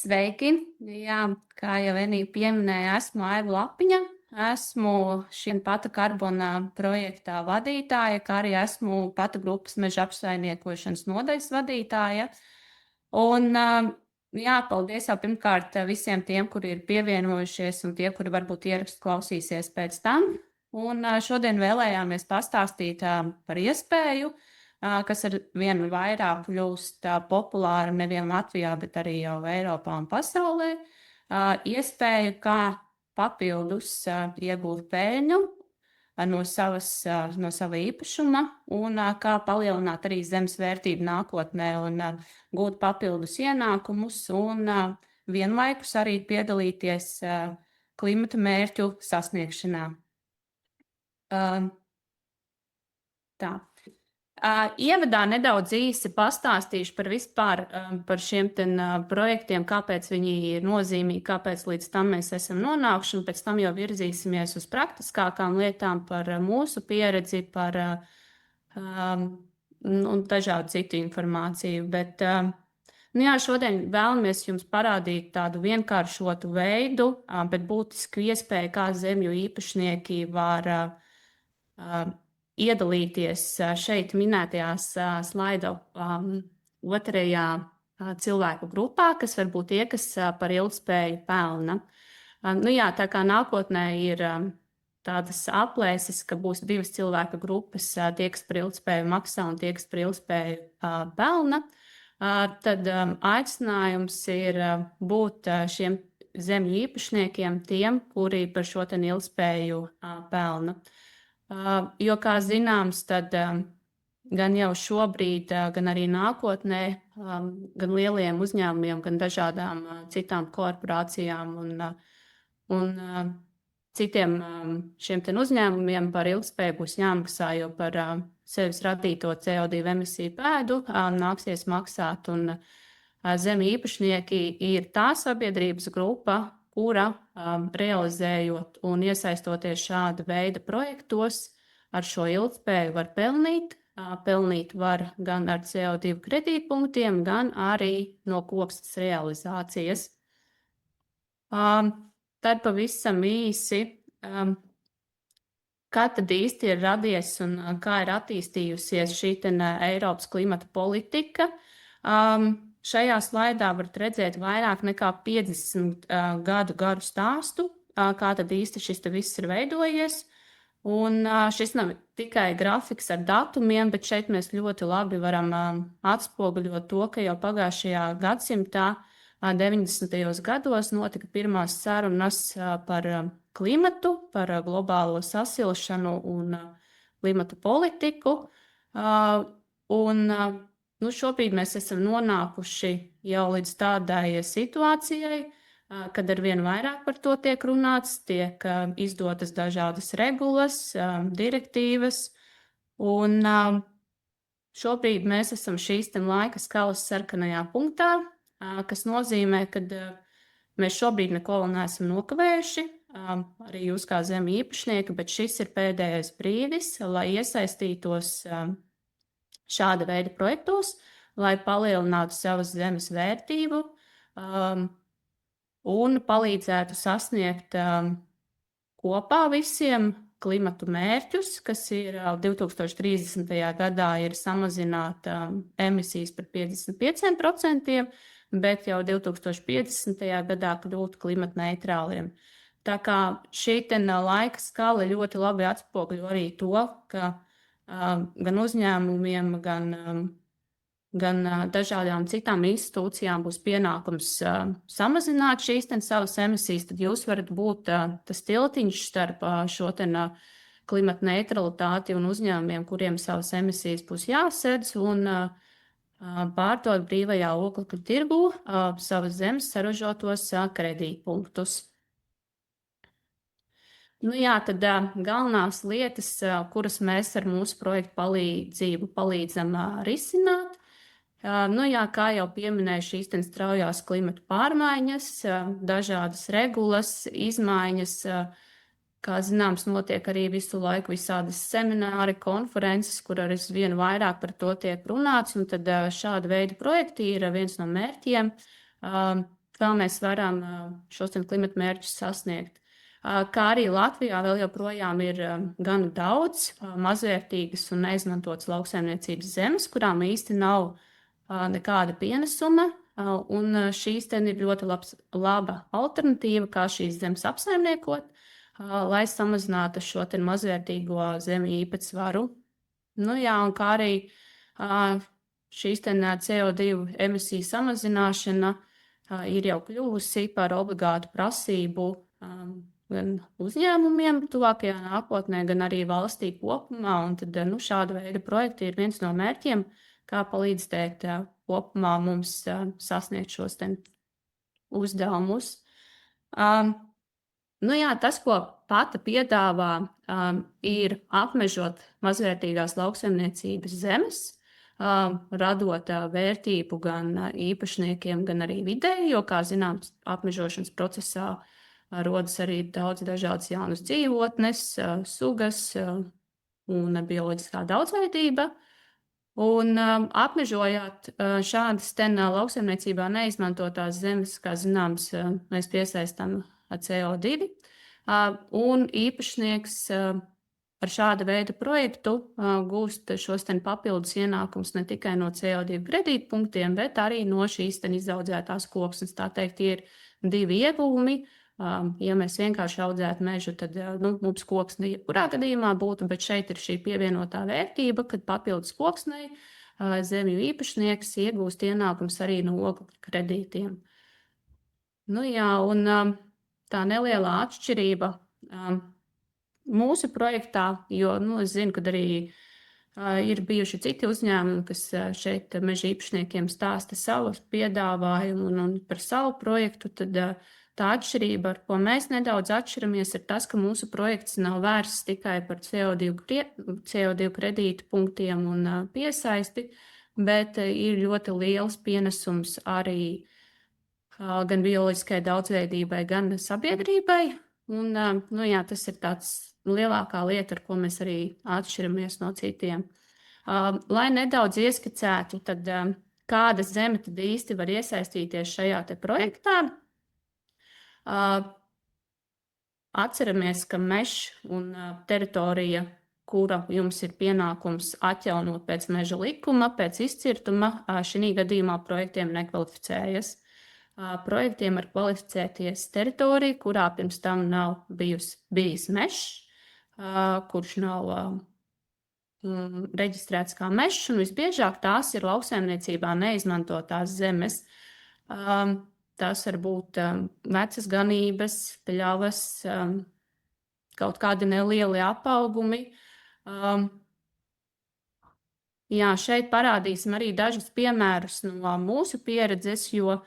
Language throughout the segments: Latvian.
Sveiki! Jā, kā jau Enija pieminēja, esmu Aiva Lapiņa. Esmu šī pata karbona projektā vadītāja, kā arī esmu pata grupas meža apsaimniekošanas nodaļas vadītāja. Un, jā, paldies jau pirmkārt visiem tiem, kuri ir pievienojušies un tie, kuri varbūt ierakstu klausīsies pēc tam. Un šodien vēlējāmies pastāstīt par iespēju, kas ar vien vairāk kļūst populāra nevien Latvijā, bet arī jau Eiropā un pasaulē. Iespēju, kā papildus iegūt peļņu no sava īpašuma un kā palielināt arī zemes vērtību nākotnē un gūt papildus ienākumus un vienlaikus arī piedalīties klimata mērķu sasniegšanā. Tā. Ievadā nedaudz īsi pastāstīšu par vispār par šiem projektiem, kāpēc viņi ir nozīmīgi, kāpēc līdz tam mēs esam nonākuši, un pēc tam jau virzīsimies uz praktiskākām lietām par mūsu pieredzi, par un dažādu citu informāciju. Bet, jā, šodien vēlamies jums parādīt tādu vienkāršotu veidu, bet būtisku iespēju, kā zemju īpašnieki var iedalīties šeit minētajās slaidu otrajā cilvēku grupā, kas varbūt tie, kas par ilgspēju pelna. Jā, tā kā nākotnē ir tādas aplēses, ka būs divas cilvēka grupas, tie, kas par ilgspēju maksā un tie, kas par ilgspēju pelna, tad aicinājums ir būt šiem zemju īpašniekiem tiem, kuri par šo ilgspēju pelna. Jo, kā zināms, tad gan jau šobrīd, gan arī nākotnē, gan lieliem uzņēmumiem, gan dažādām citām korporācijām un citiem šiem uzņēmumiem par ilgspēju būs jāmaksā, jo par sevis radīto CO2 emisiju pēdu nāksies maksāt. Un zemju īpašnieki ir tā sabiedrības grupa, kura realizējot un iesaistoties šāda veida projektos ar šo ilgspēju var pelnīt. Pelnīt var gan ar CO2 kredītpunktiem, gan arī no koksnes realizācijas. Tad pavisam īsi, kā tad īsti ir radies un kā ir attīstījusies šī Eiropas klimata politika. Šajā slaidā varat redzēt vairāk nekā 50 gadu garu stāstu, kā tad īsti šis viss ir veidojies. Un šis nav tikai grafiks ar datumiem, bet šeit mēs ļoti labi varam atspoguļot to, ka jau pagājušajā gadsimtā, 90. gados, notika pirmās sarunas par klimatu, par globālo sasilšanu un klimatu politiku. Šobrīd mēs esam nonākuši jau līdz tādai situācijai, kad arvien vairāk par to tiek runāts, tiek izdotas dažādas regulas, direktīvas, un šobrīd mēs esam šīs laika skalas sarkanajā punktā, kas nozīmē, ka mēs šobrīd neko vēl neesam nokavējuši, arī jūs kā zemju īpašnieki, bet šis ir pēdējais brīdis, lai iesaistītos šāda veida projektos, lai palielinātu savas zemes vērtību un palīdzētu sasniegt kopā visiem klimatu mērķus, kas ir 2030. gadā ir samazināt emisijas par 55%, bet jau 2050. gadā kļūt klimatneitrāliem. Tā kā šī laika skala ļoti labi atspoguļo arī to, ka gan uzņēmumiem, gan dažādām citām institūcijām būs pienākums samazināt šīs savas emisijas, tad jūs varat būt tas tiltiņš starp šo klimata neutralitāti un uzņēmumiem, kuriem savas emisijas būs jāsedz un pārdot brīvajā oglekļa tirgū savas zemes saražotos kredītpunktus. Jā, tad galvenās lietas, kuras mēs ar mūsu projektu palīdzību palīdzam risināt, kā jau pieminēju, šīs straujās klimata pārmaiņas, dažādas regulas, izmaiņas, kā zināms, notiek arī visu laiku visādas semināri, konferences, kur arī vien vairāk par to tiek runāts, un tad šāda veida projekti ir viens no mērķiem vēl mēs varam šos klimata mērķus sasniegt. Kā arī Latvijā vēl joprojām ir gan daudz mazvērtīgas un neizmantotas lauksaimniecības zemes, kurām īsti nav nekāda pienesuma, un šīs ir ļoti laba alternatīva, kā šīs zemes apsaimniekot, lai samazinātu šo mazvērtīgo zemju īpatsvaru. Nu, jā, un kā arī šīs CO2 emisiju samazināšana ir jau kļuvusi par obligātu prasību gan uzņēmumiem tuvākajā nākotnē, gan arī valstī kopumā. Un tad, šāda veida projekti ir viens no mērķiem, kā palīdzēt kopumā mums sasniegt šos uzdevumus. Tas, ko pata piedāvā, ir apmežot mazvērtīgās lauksaimniecības zemes, radot vērtību gan īpašniekiem, gan arī videi, jo, kā zināms, apmežošanas procesā rodas arī daudz dažādas jaunas dzīvotnes, sugas un bioloģiskā daudzveidība. Un apmežojot šādas lauksaimniecībā neizmantotās zemes, kā zināms, mēs piesaistām CO2, un īpašnieks ar šāda veida projektu gūst šos papildus ienākumus ne tikai no CO2 kredītpunktiem, bet arī no šīs izaudzētās koksnes. Tā teikt, ir divi ieguvumi. Ja mēs vienkārši audzētu mežu, tad mums koksne jebkurā gadījumā būtu, bet šeit ir šī pievienotā vērtība, kad papildus koksnei zemju īpašnieks iegūst ienākums arī no oglekļa kredītiem. Tā nelielā atšķirība mūsu projektā, jo es zinu, ka arī ir bijuši citi uzņēmumi, kas šeit meža īpašniekiem stāsta savu piedāvājumu un par savu projektu, tad tā atšķirība, ar ko mēs nedaudz atšķiramies, ir tas, ka mūsu projekts nav vērsts tikai par CO2 kredītu punktiem un piesaisti, bet ir ļoti liels pienesums arī gan bioloģiskai daudzveidībai, gan sabiedrībai. Un, tas ir tāds lielākā lieta, ar ko mēs arī atšķiramies no citiem. Lai nedaudz ieskicētu, tad kāda zeme tad īsti var iesaistīties šajā projektā. Atceramies, ka mežs un teritorija, kura jums ir pienākums atjaunot pēc meža likuma, pēc izcirtuma, šī gadījumā projektiem nekvalificējas. Projektiem var kvalificēties teritorija, kurā pirms tam nav bijis mežs, kurš nav reģistrēts kā mežs, un visbiežāk tās ir lauksaimniecībā neizmantotās zemes. Tas var būt vecas ganības, pļavas, kaut kādi nelieli apaugumi. Šeit parādīsim arī dažus piemērus no mūsu pieredzes, jo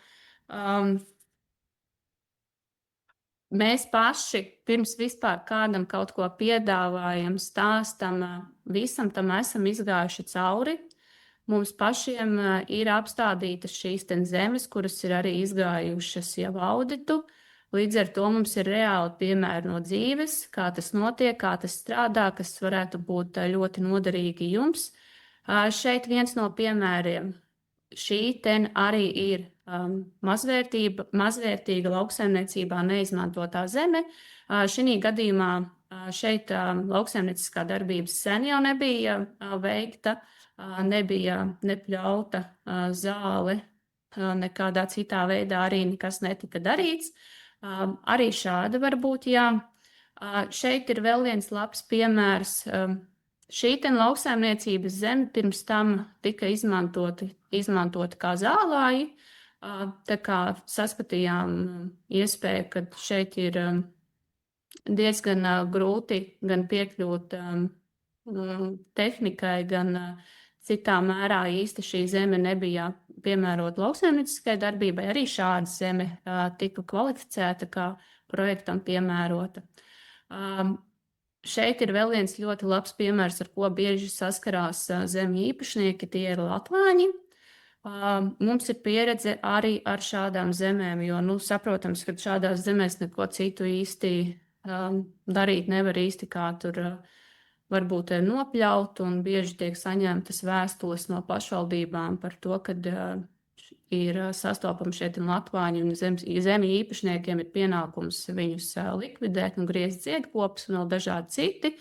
mēs paši pirms vispār kādam kaut ko piedāvājam, stāstam, visam tam esam izgājuši cauri. Mums pašiem ir apstādītas šīs zemes, kuras ir arī izgājušas jau auditu. Līdz ar to mums ir reāli piemēri no dzīves, kā tas notiek, kā tas strādā, kas varētu būt ļoti noderīgi jums. Šeit viens no piemēriem. Šī arī ir mazvērtīga lauksaimniecībā neizmantotā zeme. Šī gadījumā šeit lauksaimnieciskā darbības sen jau nebija veikta. Nebija nepļauta zāle, nekādā citā veidā arī nekas netika darīts. Arī šāda var būt, jā. Šeit ir vēl viens labs piemērs. Šī lauksaimniecības zeme pirms tam tika izmantota kā zālāji. Tā kā saskatījām iespēju, ka šeit ir diezgan grūti gan piekļūt tehnikai, gan citā mērā īsti šī zeme nebija piemērota lauksaimnieciskai darbībai. Arī šāda zeme tika kvalificēta kā projektam piemērota. Šeit ir vēl viens ļoti labs piemērs, ar ko bieži saskarās zemju īpašnieki, tie ir latvāņi. Mums ir pieredze arī ar šādām zemēm, jo, saprotams, ka šādās zemēs neko citu īsti darīt nevar īsti kā tur varbūt nopļaut, un bieži tiek saņemtas vēstules no pašvaldībām par to, ka ir sastopami šeit latvāņi un zemju īpašniekiem ir pienākums viņus likvidēt un griezt ziedkopus un vēl dažādi citi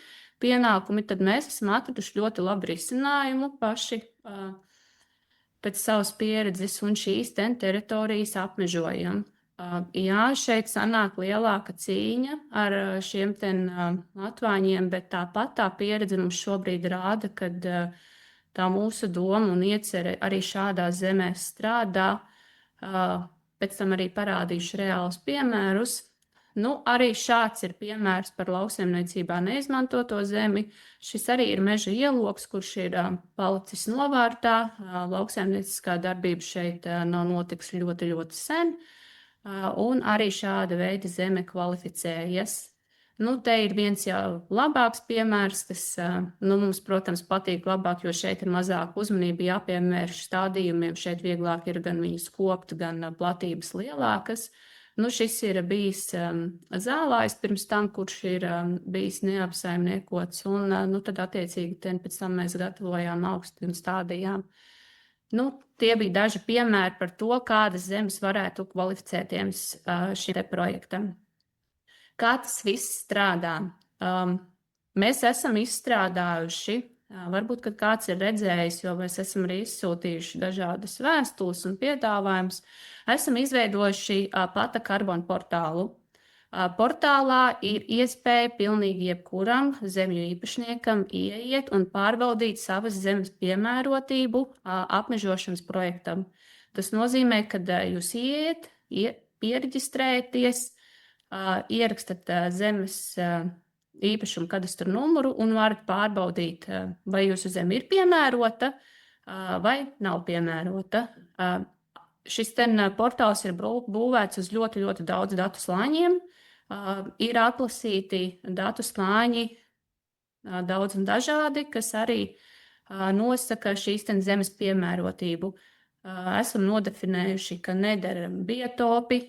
pienākumi, tad mēs esam atraduši ļoti labu risinājumu paši pēc savas pieredzes un šīs teritorijas apmežojam. Jā, šeit sanāk lielāka cīņa ar šiem latvāņiem, bet tāpat tā pieredze mums šobrīd rāda, ka tā mūsu doma un iecerē arī šādā zemē strādā. Pēc tam arī parādīšu reālus piemērus. Nu, arī šāds ir piemērs par lauksaimniecībā neizmantoto zemi. Šis arī ir meža ieloks, kurš ir palicis novārtā. Lauksaimnieciskā darbība šeit nav notikusi ļoti, ļoti sen. Un arī šāda veida zeme kvalificējas. Nu, te ir viens jau labāks piemērs, kas mums, protams, patīk labāk, jo šeit ir mazāk uzmanība jāpiemērš stādījumiem. Šeit vieglāk ir gan viņus kopt, gan platības lielākas. Nu, šis ir bijis zālājs pirms tam, kurš ir bijis neapsaimniekots, un tad attiecīgi pēc tam mēs gatavojām augstu un stādījām. Nu, tie bija daži piemēri par to, kādas zemes varētu kvalificēties šim projektam. Kā tas viss strādā? Mēs esam izstrādājuši, varbūt, kad kāds ir redzējis, jo mēs esam arī izsūtījuši dažādas vēstules un piedāvājumus, esam izveidojuši Pata Carbon portālu. Portālā ir iespēja pilnīgi jebkuram zemju īpašniekam ieiet un pārbaudīt savas zemes piemērotību apmežošanas projektam. Tas nozīmē, ka jūs ieiet, piereģistrējaties, ierakstat zemes īpašumu kadastru numuru un varat pārbaudīt, vai jūsu zeme ir piemērota vai nav piemērota. Šis portāls ir būvēts uz ļoti, ļoti daudz datu slāņiem. Ir atlasīti datu slāņi daudz un dažādi, kas arī nosaka šīs zemes piemērotību. Esam nodefinējuši, ka neder biotopi,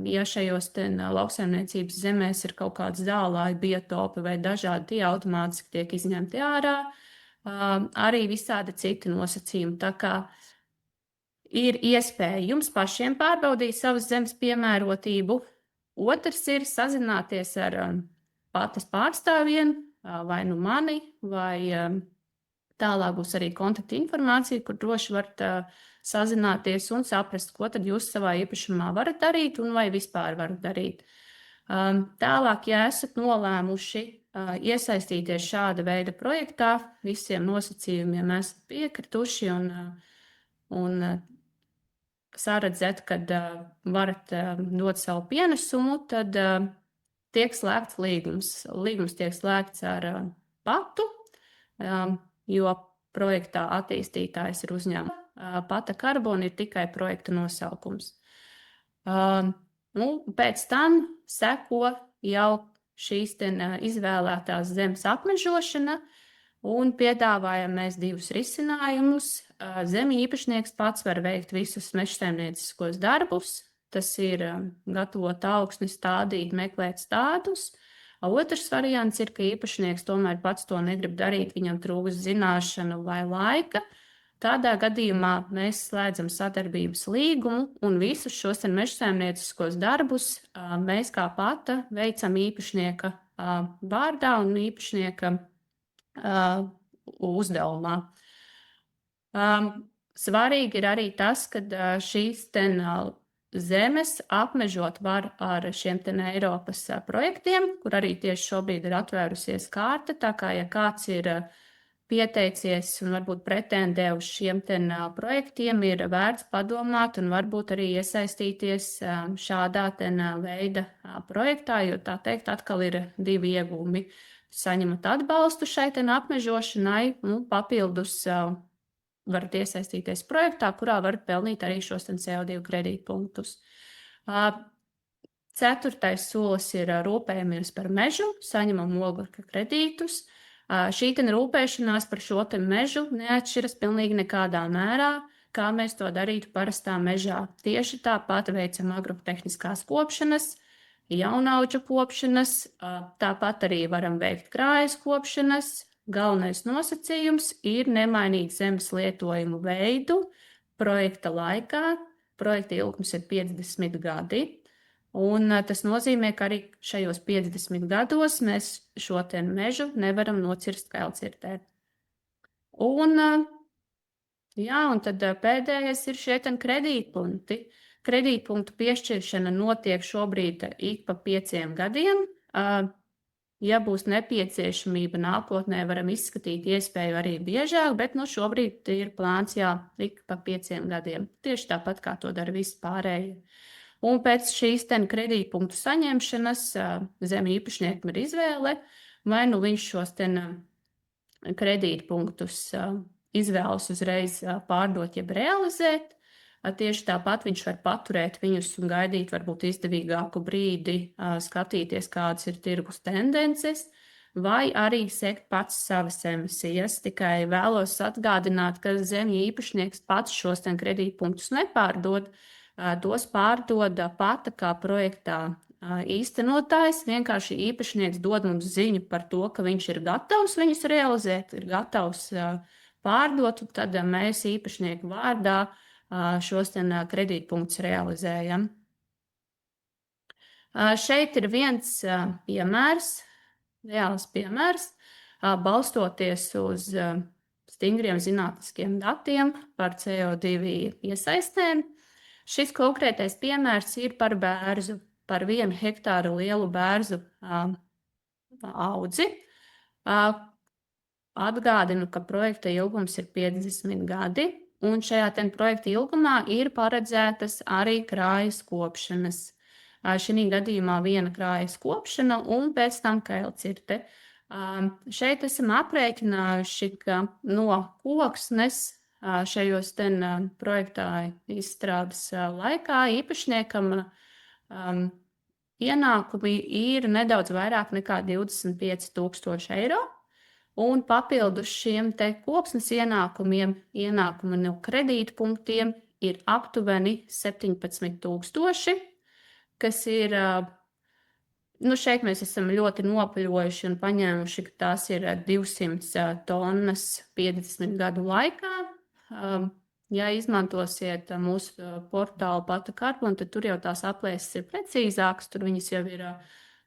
ja šajos lauksaimniecības zemēs ir kaut kāds zālāju biotopi vai dažādi, tie automātiski tiek izņemti ārā. Arī visādi citi nosacījumi. Tā kā ir iespēja jums pašiem pārbaudīt savas zemes piemērotību. Otrs ir sazināties ar patas pārstāvjiem, vai nu mani, vai tālāk būs arī kontakta informācija, kur droši varat sazināties un saprast, ko tad jūs savā īpašumā varat darīt un vai vispār varat darīt. Tālāk, ja esat nolēmuši iesaistīties šāda veida projektā, visiem nosacījumiem esat piekrituši un saredzat, kad varat dot savu pienesumu, tad tiek slēgts līgums. Līgums tiek slēgts ar Patu, jo projektā attīstītājs ir uzņēmums. Pata Carbon ir tikai projekta nosaukums. Pēc tam seko jau šīs izvēlētās zemes apmežošana, un piedāvājam mēs divus risinājumus. Zemju īpašnieks pats var veikt visus mežsaimnieciskos darbus. Tas ir gatavot augsni, stādīt, meklēt stādus. Otrs variants ir, ka īpašnieks tomēr pats to negrib darīt, viņam trūks zināšanu vai laika. Tādā gadījumā mēs slēdzam sadarbības līgumu un visus šos mežsaimnieciskos darbus mēs kā Pata veicam īpašnieka vārdā un īpašnieka uzdevumā. Svarīgi ir arī tas, ka šīs zemes apmežot var ar šiem Eiropas projektiem, kur arī tieši šobrīd ir atvērusies kārta. Tā kā, ja kāds ir pieteicies un varbūt pretendē uz šiem projektiem, ir vērts padomāt un varbūt arī iesaistīties šādā veida projektā, jo tā teikt atkal ir divi iegūmi. Saņemat atbalstu šai apmežošanai, papildus varat iesaistīties projektā, kurā varat pelnīt arī šos CO2 kredītpunktus. 4. solis ir rūpējamies par mežu, saņemam oglekļa kredītus. Šī rūpēšanās par šo mežu neatšķiras pilnīgi nekādā mērā, kā mēs to darītu parastā mežā. Tieši tāpat veicam agrotehniskās kopšanas, jaunauģu kopšanas, tāpat arī varam veikt krājas kopšanas. Galvenais nosacījums ir nemainīt zemes lietojumu veidu, projekta laikā. Projekta ilgums ir 50 gadi. Un tas nozīmē, ka arī šajos 50 gados mēs šo te mežu nevaram nocirst kailcirtē. Un, jā, un tad pēdējais ir šie kredītpunkti. Kredītpunktu piešķiršana notiek šobrīd ik pa 5 gadiem. Ja būs nepieciešamība nākotnē, varam izskatīt iespēju arī biežāk, bet šobrīd ir plāns ik pa 5 gadiem. Tieši tāpat, kā to dara visi pārējie. Un pēc šīs kredītpunktu saņemšanas zemju īpašniekam ir izvēle, vai viņš šos kredītpunktus izvēlas uzreiz pārdot, jeb realizēt. Tieši tāpat viņš var paturēt viņus un gaidīt varbūt izdevīgāku brīdi, skatīties, kādas ir tirgus tendences, vai arī sekt pats savas emisijas. Tikai vēlos atgādināt, ka zemju īpašnieks pats šos kredītpunktus nepārdod, tos pārdod pata kā projektā īstenotājs. Vienkārši īpašnieks dod mums ziņu par to, ka viņš ir gatavs viņus realizēt, ir gatavs pārdot, un tad mēs īpašnieku vārdā šos kredītpunktus realizējam. Šeit ir viens piemērs, reāls piemērs, balstoties uz stingriem zinātniskiem datiem par CO2 iesaistēm. Šis konkrētais piemērs ir par bērzu, par 1 hektāru lielu bērzu audzi. Atgādinu, ka projekta ilgums ir 50 gadi. Un šajā projekta ilgumā ir paredzētas arī krājas kopšanas. Šī gadījumā 1 krājas kopšana un pēc tam kailcirte. Šeit esam aprēķinājuši, ka no koksnes šajos projektā izstrādes laikā īpašniekam ienākumi ir nedaudz vairāk nekā 25,000 eiro. Un papildus šiem koksnes ienākumiem, ienākumi no kredītpunktiem ir aptuveni 17,000, kas ir, šeit mēs esam ļoti nopaļojuši un paņēmuši, ka tās ir 200 tonnas 50 gadu laikā. Ja izmantosiet mūsu portālu Pata Carbon, tad tur jau tās aplēses ir precīzākas, tur viņas jau ir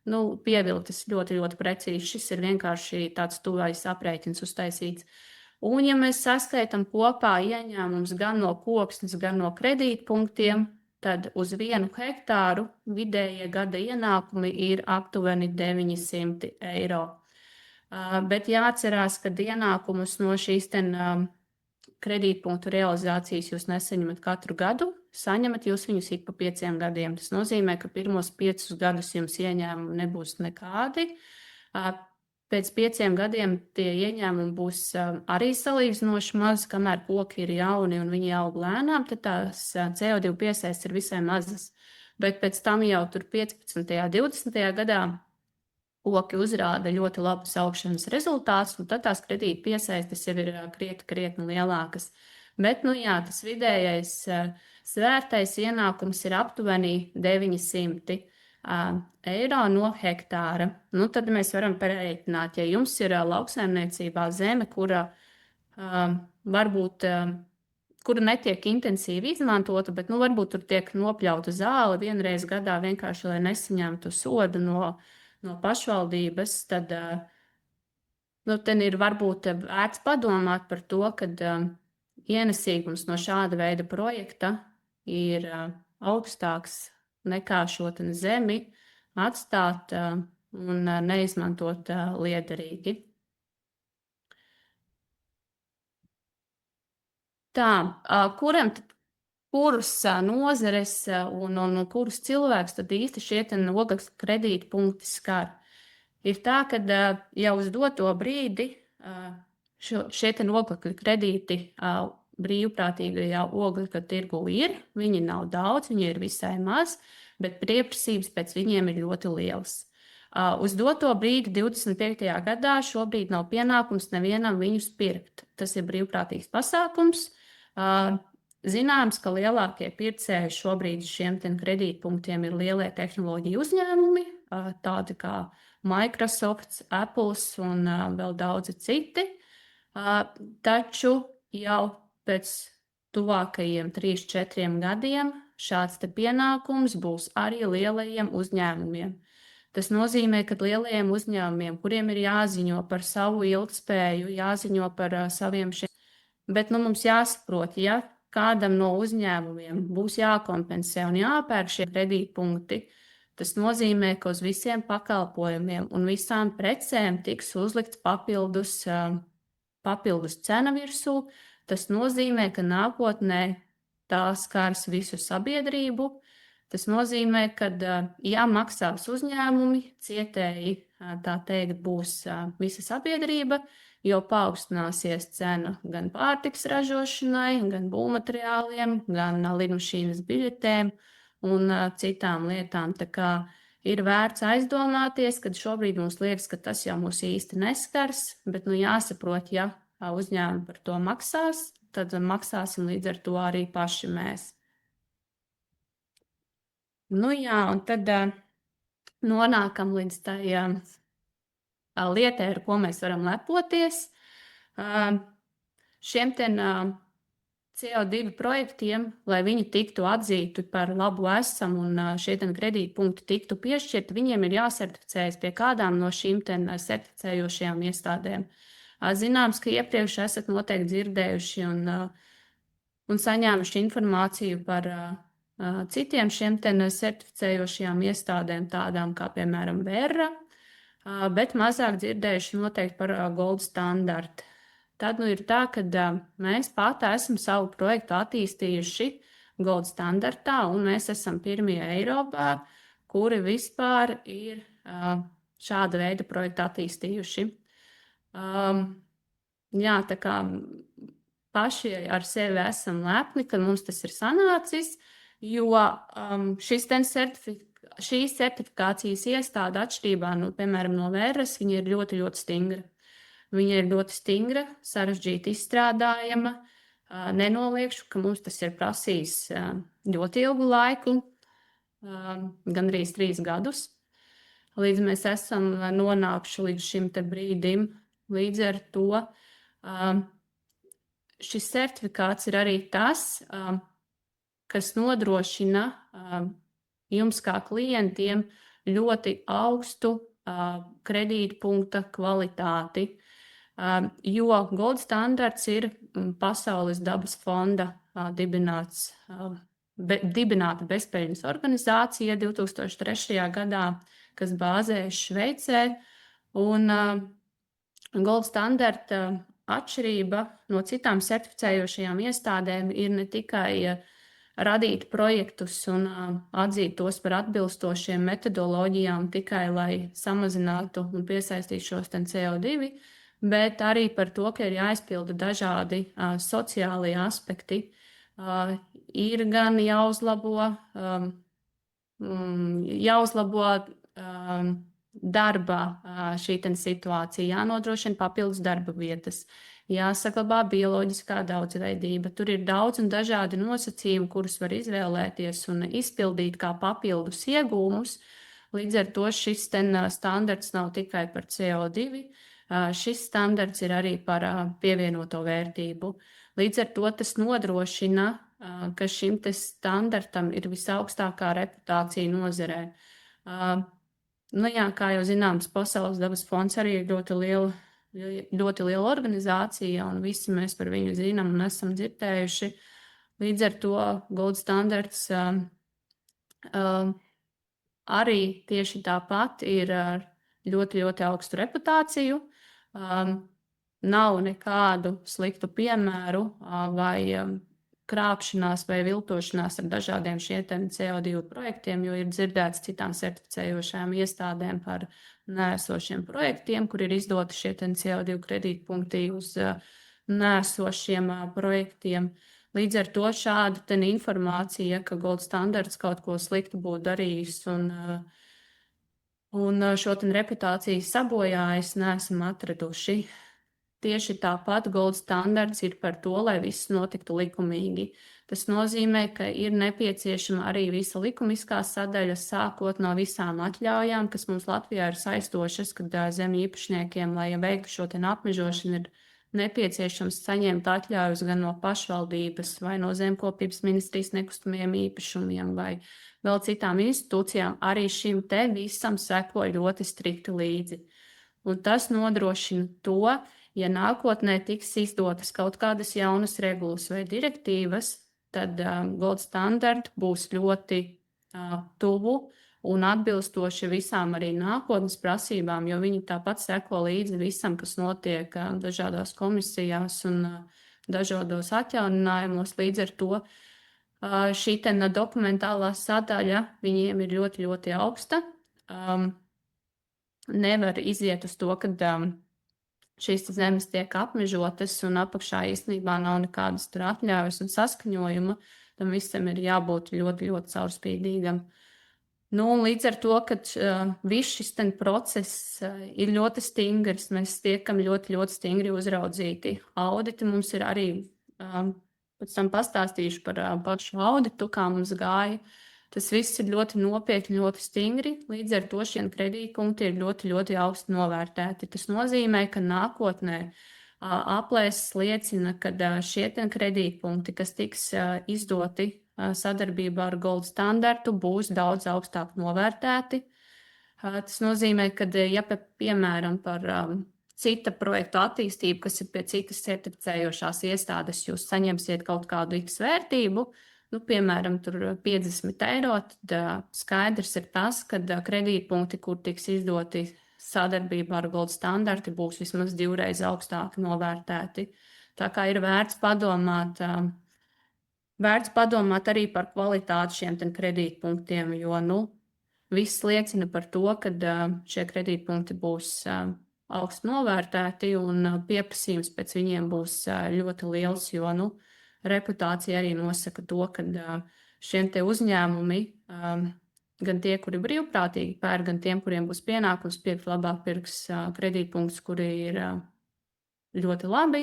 pievilktas ļoti, ļoti precīzi. Šis ir vienkārši tāds tuvais aprēķins uztaisīts. Un, ja mēs saskaitam kopā ieņēmums gan no koksnes, gan no kredītpunktiem, tad uz 1 hektāru vidējie gada ienākumi ir aptuveni 900 eiro. Bet jāatcerās, ka ienākumus no šīs kredītpunktu realizācijas jūs nesaņemat katru gadu, saņemat jūs viņus ik pa 5 gadiem. Tas nozīmē, ka pirmos 5 gadus jums ieņēmumi nebūs nekādi. Pēc 5 gadiem tie ieņēmumi būs arī salīdzinoši maz, kamēr koki ir jauni un viņi aug lēnām, tad tās CO2 piesaistes ir visai mazas. Bet pēc tam jau tur 15. 20. gadā koki uzrāda ļoti labus augšanas rezultātus, un tad tās kredīta piesaistes jau ir krietni lielākas. Bet, tas vidējais svērtais ienākums ir aptuveni 900 eiro no hektāra. Tad mēs varam pareiķināt, ja jums ir lauksaimniecībā zeme, kura varbūt kura netiek intensīvi izmantota, bet varbūt tur tiek nopļauta zāle vienreiz gadā vienkārši, lai nesaņemtu sodu no pašvaldības, tad ir varbūt vērts padomāt par to, ka ienesīgums no šāda veida projekta ir augstāks nekā šo zemi atstāt un neizmantot liederīgi. Kurus nozares un kurus cilvēkus tad īsti šie oglekļa kredītpunkti skar? Ir tā, ka jau uz doto brīdi šie oglekļa kredīti brīvprātīgajā oglekļa tirgu ir. Viņi nav daudz, viņi ir visai maz, bet pieprasības pēc viņiem ir ļoti liels. Uz doto brīdi 25. gadā šobrīd nav pienākums nevienam viņus pirkt. Tas ir brīvprātīgs pasākums. Zināms, ka lielākie pircēji šobrīd šiem kredītpunktiem ir lielie tehnoloģiju uzņēmumi, tādi kā Microsoft, Apple un vēl daudzi citi. Taču jau pēc tuvākajiem 3-4 gadiem šāds te pienākums būs arī lielajiem uzņēmumiem. Tas nozīmē, ka lielajiem uzņēmumiem, kuriem ir jāziņo par savu ilgtspēju, jāziņo par saviem šiem, bet mums jāsaprot, ja kādam no uzņēmumiem būs jākompensē un jāpērk šie kredītpunkti, tas nozīmē, ka uz visiem pakalpojumiem un visām precēm tiks uzlikts papildus cena virsū. Tas nozīmē, ka nākotnē tā skars visu sabiedrību. Tas nozīmē, ka ja maksās uzņēmumi, cietēji, tā teikt, būs visa sabiedrība, jo paaugstināsies cena gan pārtiks ražošanai, gan būvmateriāliem, gan lidmašīnas biļetēm un citām lietām. Tā kā ir vērts aizdomāties, kad šobrīd mums liekas, ka tas jau mūs īsti neskars, bet jāsaprot, ja uzņēmumi par to maksās, tad maksāsim līdz ar to arī paši mēs. Jā, un tad nonākam līdz tai lietai, ar ko mēs varam lepoties. Šiem CO2 projektiem, lai viņi tiktu atzīti par labu esam un šie kredītpunkti tiktu piešķirti, viņiem ir jāsertificējas pie kādām no šīm certificējošajām iestādēm. Zināms, ka iepriekš esat noteikti dzirdējuši un saņēmuši informāciju par citiem šiem certificējošajām iestādēm, tādām kā, piemēram, Verra, bet mazāk dzirdējuši noteikti par Gold Standard. Tad ir tā, ka mēs pat esam savu projektu attīstījuši Gold Standartā, un mēs esam pirmie Eiropā, kuri vispār ir šāda veida projektu attīstījuši. Jā, tā kā paši ar sevi esam lepni, ka mums tas ir sanācis, jo šīs certifikācijas iestāde atšķirībā, piemēram, no Verras, viņa ir ļoti, ļoti stingra. Viņa ir ļoti stingra, sarežģīti izstrādājama. Nenoliekšu, ka mums tas ir prasījis ļoti ilgu laiku, gandrīz 3 gadus, līdz mēs esam nonākuši līdz šim te brīdim. Līdz ar to šis certifikāts ir arī tas, kas nodrošina jums kā klientiem ļoti augstu kredītpunkta kvalitāti, jo Gold Standards ir Pasaules dabas fonda dibināta bezpeļņas organizācija 2003. gadā, kas bāzējas Šveicē, un Gold Standard atšķirība no citām certificējošajām iestādēm ir ne tikai radīt projektus un atzīt tos par atbilstošiem metodoloģijām tikai, lai samazinātu un piesaistītu šos CO2, bet arī par to, ka ir jāizpilda dažādi sociālie aspekti. Ir gan jāuzlabo darba šī situācija, jānodrošina papildus darba vietas, jāsaglabā bioloģiskā daudzveidība. Tur ir daudz un dažādi nosacījumi, kurus var izvēlēties un izpildīt kā papildus iegūmus. Līdz ar to šis standarts nav tikai par CO2, šis standarts ir arī par pievienoto vērtību. Līdz ar to tas nodrošina, ka šim standartam ir visaugstākā reputācija nozarē. Jā, kā jau zināms, Pasaules dabas fonds arī ir ļoti liela organizācija, un visi mēs par viņu zinām un esam dzirdējuši. Līdz ar to Gold Standards arī tieši tāpat ir ar ļoti, ļoti augstu reputāciju. Nav nekādu sliktu piemēru vai krāpšanās vai viltošanās ar dažādiem šiem CO2 projektiem, jo ir dzirdēts citām certificējošajām iestādēm par nēsošiem projektiem, kur ir izdoti šie CO2 kredītpunkti uz nēsošiem projektiem. Līdz ar to šāda informācija, ka Gold Standards kaut ko sliktu būtu darījis un šo reputāciju sabojājis, neesam atraduši. Tieši tāpat Gold Standards ir par to, lai viss notiktu likumīgi. Tas nozīmē, ka ir nepieciešama arī visa likumiskā sadaļa, sākot no visām atļaujām, kas mums Latvijā ir saistošas, kad zemju īpašniekiem, lai veiktu šo apmežošanu, ir nepieciešams saņemt atļaujas gan no pašvaldības vai no zemkopības ministrijas nekustamiem īpašumiem vai vēl citām institūcijām, arī šim te visam seko ļoti strikti līdzi. Un tas nodrošina to, ja nākotnē tiks izdotas kaut kādas jaunas regulas vai direktīvas, tad Gold Standard būs ļoti tuvu un atbilstoši visām arī nākotnes prasībām, jo viņi tāpat seko līdzi visam, kas notiek dažādās komisijās un dažādos atjauninājumos. Līdz ar to šī dokumentālā sadaļa viņiem ir ļoti, ļoti augsta. Nevar iziet uz to, ka šīs zemes tiek apmežotas un apakšā īstenībā nav nekādas tur atļaujas un saskaņojuma. Tam visam ir jābūt ļoti, ļoti caurspīdīgam. Nu, un līdz ar to, ka viss šis process ir ļoti stingrs, mēs tiekam ļoti, ļoti stingri uzraudzīti. Auditi mums ir arī, pēc tam pastāstīšu par pašu auditu, kā mums gāja. Tas viss ir ļoti nopietni, ļoti stingri. Līdz ar to šie kredītpunkti ir ļoti, ļoti augsti novērtēti. Tas nozīmē, ka nākotnē aplēses liecina, ka šie kredītpunkti, kas tiks izdoti sadarbībā ar Gold Standardu, būs daudz augstāk novērtēti. Tas nozīmē, ka, ja piemēram par cita projekta attīstību, kas ir pie citas certificējošās iestādes, jūs saņemsiet kaut kādu X vērtību, nu, piemēram, tur 50 eiro, tad skaidrs ir tas, ka kredītpunkti, kur tiks izdoti sadarbībā ar Gold Standardu, būs vismaz 2 reizes augstāk novērtēti. Tā kā ir vērts padomāt arī par kvalitāti šiem kredītpunktiem, jo viss liecina par to, ka šie kredītpunkti būs augsti novērtēti un pieprasījums pēc viņiem būs ļoti liels, jo reputācija arī nosaka to, ka šiem te uzņēmumi, gan tie, kuri brīvprātīgi pērk, gan tiem, kuriem būs pienākums pirkt, labāk pirks kredītpunktus, kuri ir ļoti labi,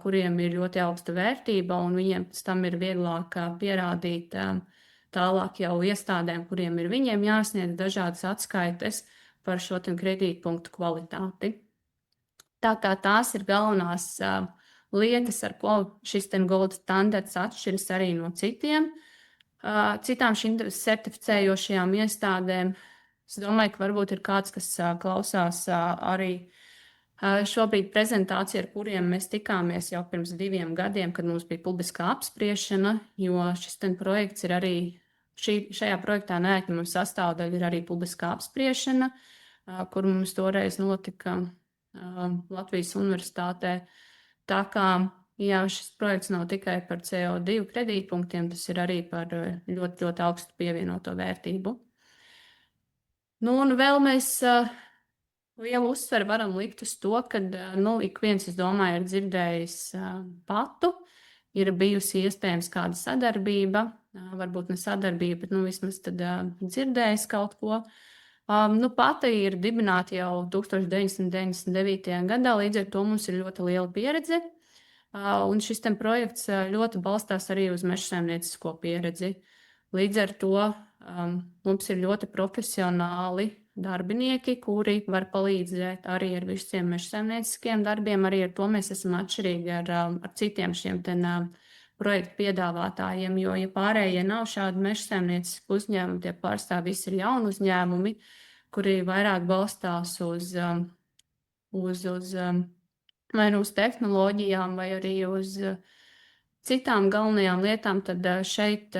kuriem ir ļoti augsta vērtība, un viņiem pēc tam ir vieglāk pierādīt tālāk jau iestādēm, kuriem ir viņiem jāsniedz dažādas atskaites par šo kredītpunktu kvalitāti. Tā kā tās ir galvenās lietas, ar ko šis Gold Standards atšķiras arī no citām šīm certificējošajām iestādēm. Es domāju, ka varbūt ir kāds, kas klausās arī šobrīd prezentācija, ar kuriem mēs tikāmies jau pirms 2 gadiem, kad mums bija publiskā apspriešana, jo šis projekts ir arī, šajā projektā neatņemama sastāvdaļa ir arī publiskā apspriešana, kur mums toreiz notika Latvijas Universitātē. Tā kā šis projekts nav tikai par CO2 kredītpunktiem, tas ir arī par ļoti, ļoti augstu pievienoto vērtību. Nu, un vēl mēs lielu uzsveru varam likt uz to, ka ik viens, es domāju, ir dzirdējis patu, ir bijusi iespējams kāda sadarbība, varbūt ne sadarbība, bet vismaz tad dzirdējis kaut ko. Pata ir dibināta jau 1999. gadā, līdz ar to mums ir ļoti liela pieredze. Un šis projekts ļoti balstās arī uz mežsaimniecisko pieredzi. Līdz ar to mums ir ļoti profesionāli darbinieki, kuri var palīdzēt arī ar visiem mežsaimnieciskiem darbiem. Arī ar to mēs esam atšķirīgi ar citiem šiem projektu piedāvātājiem, jo, ja pārējie nav šādi mežsaimnieciski uzņēmumi, tie pārstāv visi ir jauni uzņēmumi, kuri vairāk balstās uz vai uz tehnoloģijām, vai arī uz citām galvenajām lietām, tad šeit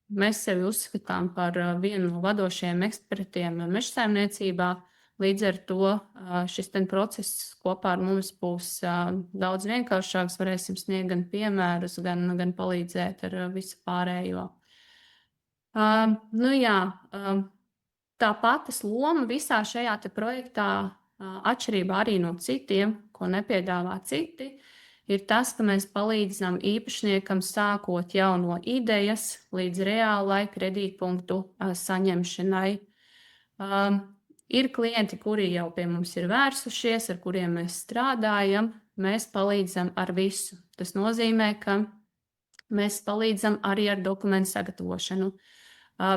mēs sevi uzskatām par vienu no vadošajiem ekspertiem mežsaimniecībā. Līdz ar to šis process kopā ar mums būs daudz vienkāršāks. Varēsim sniegt gan piemērus, gan palīdzēt ar visu pārējo. Tā patas loma visā šajā projektā, atšķirībā arī no citiem, ko nepiedāvā citi, ir tas, ka mēs palīdzam īpašniekam sākot jau no idejas līdz reālai kredītpunktu saņemšanai. Ir klienti, kuri jau pie mums ir vērsušies, ar kuriem mēs strādājam, mēs palīdzam ar visu. Tas nozīmē, ka mēs palīdzam arī ar dokumentu sagatavošanu.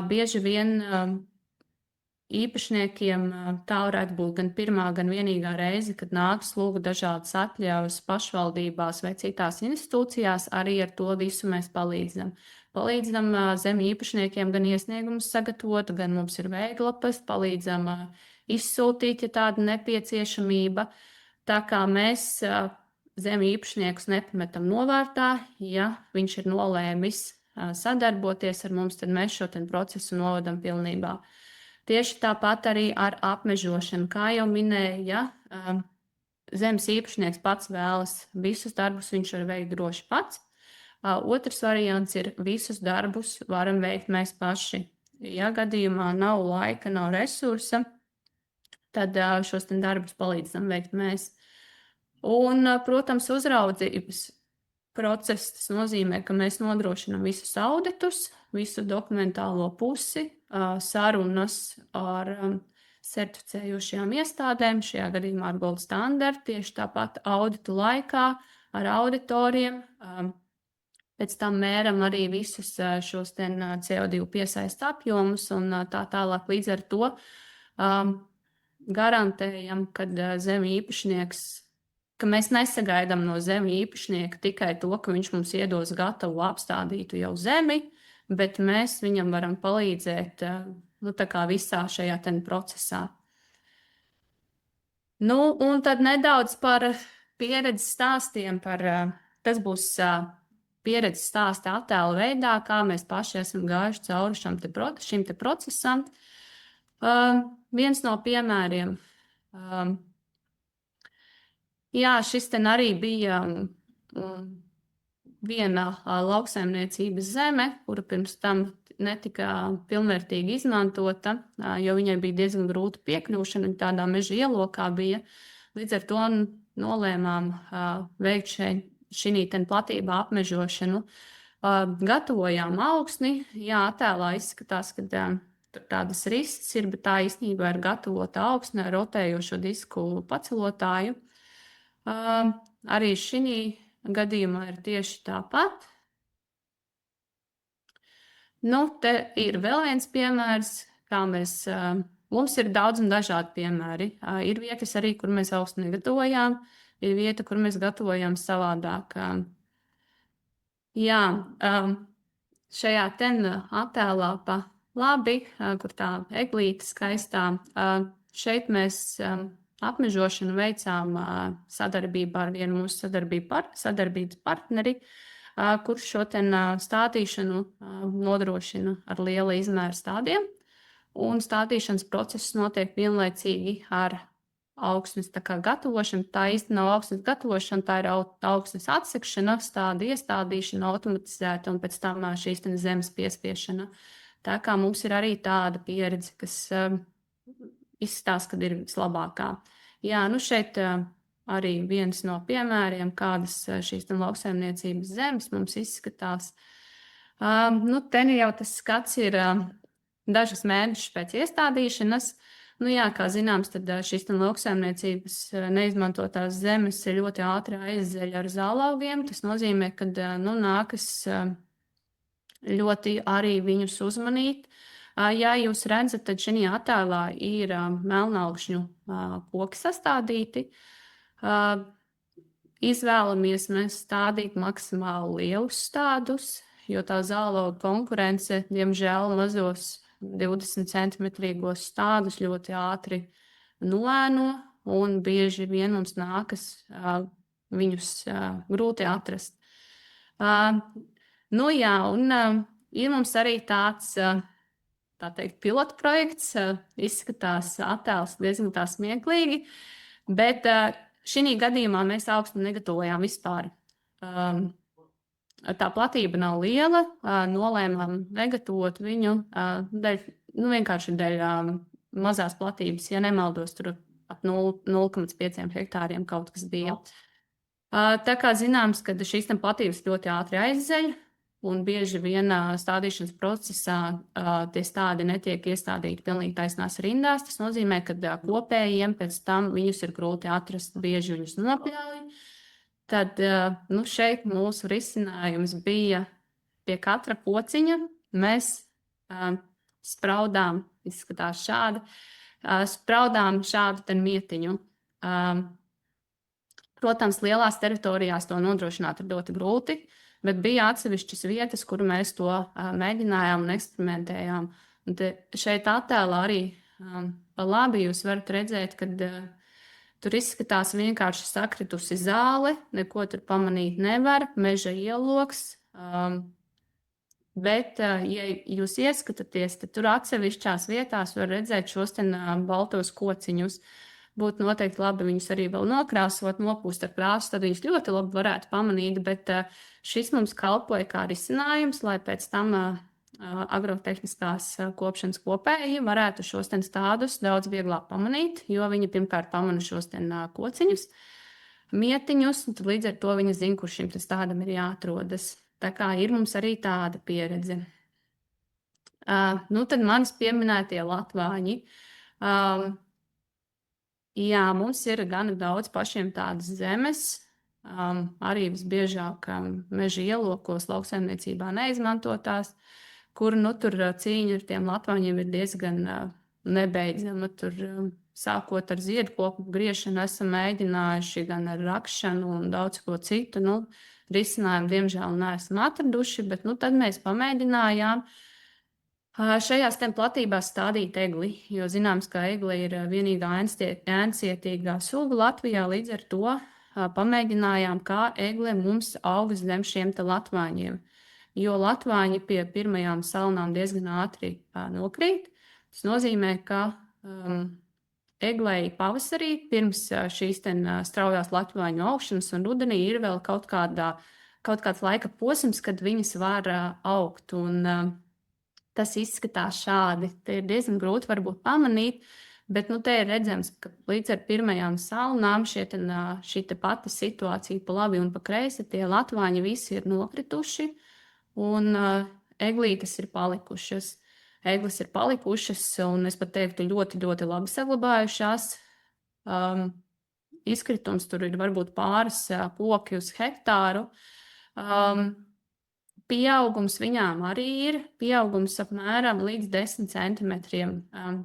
Bieži vien īpašniekiem tā varētu būt gan pirmā, gan vienīgā reize, kad nākas lūgt dažādas atļaujas pašvaldībās vai citās institūcijās. Arī ar to visu mēs palīdzam. Palīdzam zemi īpašniekiem gan iesniegumus sagatavot, gan mums ir veidlapas, palīdzam izsūtīt, ja tāda nepieciešamība. Tā kā mēs zemi īpašniekus nepametam novārtā, ja viņš ir nolēmis sadarboties ar mums, tad mēs šo procesu novadam pilnībā. Tieši tāpat arī ar apmežošanu. Kā jau minēju, ja zemes īpašnieks pats vēlas visus darbus, viņš var veikt droši pats. Otrs variants ir visus darbus varam veikt mēs paši. Ja gadījumā nav laika, nav resursa, tad šos darbus palīdzam veikt mēs. Un, protams, uzraudzības process, tas nozīmē, ka mēs nodrošinām visus auditus, visu dokumentālo pusi, sarunas ar certificējošajām iestādēm, šajā gadījumā ar Gold Standard, tieši tāpat auditu laikā ar auditoriem. Pēc tam mēram arī visus šos CO2 piesaista apjomus un tā tālāk. Līdz ar to garantējam, ka zemi īpašnieks, ka mēs nesagaidām no zemi īpašnieka tikai to, ka viņš mums iedos gatavu apstādītu jau zemi, bet mēs viņam varam palīdzēt tā kā visā šajā procesā. Un tad nedaudz par pieredzes stāstiem. Tas būs pieredzes stāsta attēlu veidā, kā mēs paši esam gājuši cauri šim procesam. Viens no piemēriem. Jā, šis arī bija viena lauksaimniecības zeme, kura pirms tam netika pilnvērtīgi izmantota, jo viņai bija diezgan grūta piekļūšana, viņa tādā meža ielokā bija. Līdz ar to nolēmām veikt šī platībā apmežošanu. Gatavojām augsni, jā, attēlā izskatās, ka tur tādas ristas ir, bet tā īstenībā ir gatavota augsne ar rotējošo disku pacelotāju. Arī šī gadījumā ir tieši tāpat. Te ir vēl viens piemērs, kā mums ir daudz un dažādi piemēri. Ir vietas arī, kur mēs augstu negatavojām, ir vieta, kur mēs gatavojam savādāk. Jā, šajā attēlā pa labi, kur tā eglīte skaistā, šeit mēs apmežošanu veicām sadarbībā ar vienu mūsu sadarbības partneri, kurš šo stādīšanu nodrošina ar liela izmēra stādiem. Un stādīšanas process notiek vienlaicīgi ar augsnes gatavošanu. Tā īsti nav augsnes gatavošana, tā ir augsnes atsekšana, stāda iestādīšana automatizēta un pēc tam šīs zemes piespiešana. Tā kā mums ir arī tāda pieredze, kas izstāsta, kad ir vislabākā. Jā, šeit arī viens no piemēriem, kādas šīs lauksaimniecības zemes mums izskatās. Te jau tas skats ir dažus mēnešus pēc iestādīšanas. Jā, kā zināms, tad šīs lauksaimniecības neizmantotās zemes ir ļoti ātri aizzeļ ar zālaugiem. Tas nozīmē, ka nākas ļoti arī viņus uzmanīt. Ja jūs redzat, tad šajā attēlā ir melnaugšņu koki sastādīti. Izvēlamies mēs stādīt maksimāli lielus stādus, jo tā zālauga konkurence, diemžēl, mazos 20 centimetrīgos stādus ļoti ātri noēno, un bieži vien mums nākas viņus grūti atrast. Jā, un ir mums arī tāds pilotu projekts, izskatās attēls diezgan tā smieklīgi, bet šī gadījumā mēs augstu negatavojām vispār. Tā platība nav liela, nolēmām negatavot viņu vienkārši dēļ mazās platības, ja nemaldos, tur ap 0,5 hektāriem kaut kas bija. Tā kā zināms, ka šīs platības ļoti ātri aizzeļ, un bieži vien stādīšanas procesā tie stādi netiek iestādīti pilnīgi taisnās rindās. Tas nozīmē, ka kopējiem pēc tam viņus ir grūti atrast, bieži viņus nopļauj. Tad šeit mūsu risinājums bija pie katra kociņa mēs spraudām, izskatās šādi, spraudām šādu ten mietiņu. Protams, lielās teritorijās to nodrošināt ir ļoti grūti, bet bija atsevišķas vietas, kur mēs to mēģinājām un eksperimentējām. Un šeit attēlā arī pa labi jūs varat redzēt, ka tur izskatās vienkārši sakritusi zāle, neko tur pamanīt nevar, meža ieloks. Bet, ja jūs ieskatāties, tad tur atsevišķās vietās var redzēt šos baltos kociņus. Būtu noteikti labi viņus arī vēl nokrāsot, nopūst ar krāsu, tad viņus ļoti labi varētu pamanīt, bet šis mums kalpoja kā risinājums, lai pēc tam agrotehniskās kopšanas kopēji varētu šos stādus daudz vieglāk pamanīt, jo viņi pirmkārt pamana šos kociņus, mietiņus, un tad līdz ar to viņi zina, kur šim stādam ir jāatrodas. Tā kā ir mums arī tāda pieredze. Tad manis pieminētie latvāņi. Jā, mums ir gana daudz pašiem tādas zemes, arī visbiežāk meža ielokos lauksaimniecībā neizmantotās, kur tur cīņa ar tiem latvāņiem ir diezgan nebeidzama. Tur sākot ar ziedkoku griešanu esam mēģinājuši gan ar rakšanu un daudz ko citu. Risinājumu diemžēl neesam atraduši, bet tad mēs pamēģinājām šajās platībās stādīt egli, jo zināms, ka egli ir vienīgā ēncietīgā suga Latvijā, līdz ar to pamēģinājām, kā egle mums aug zem šiem latvāņiem. Jo latvāņi pie pirmajām salnām diezgan ātri nokrīt. Tas nozīmē, ka eglei pavasarī, pirms šīs straujās latvāņu augšanas un rudenī ir vēl kaut kāds laika posms, kad viņas var augt. Un tas izskatās šādi. Te ir diezgan grūti varbūt pamanīt, bet te ir redzams, ka līdz ar pirmajām salnām šī pati situācija pa labi un pa kreisi, tie latvāņi visi ir nokrituši un eglītes ir palikušas. Eglis ir palikušas, un es pat teiktu ļoti, ļoti labi saglabājušās. Izkritums tur ir varbūt pāris koki uz hektāru. Pieaugums viņām arī ir. Pieaugums apmēram līdz 10 centimetriem.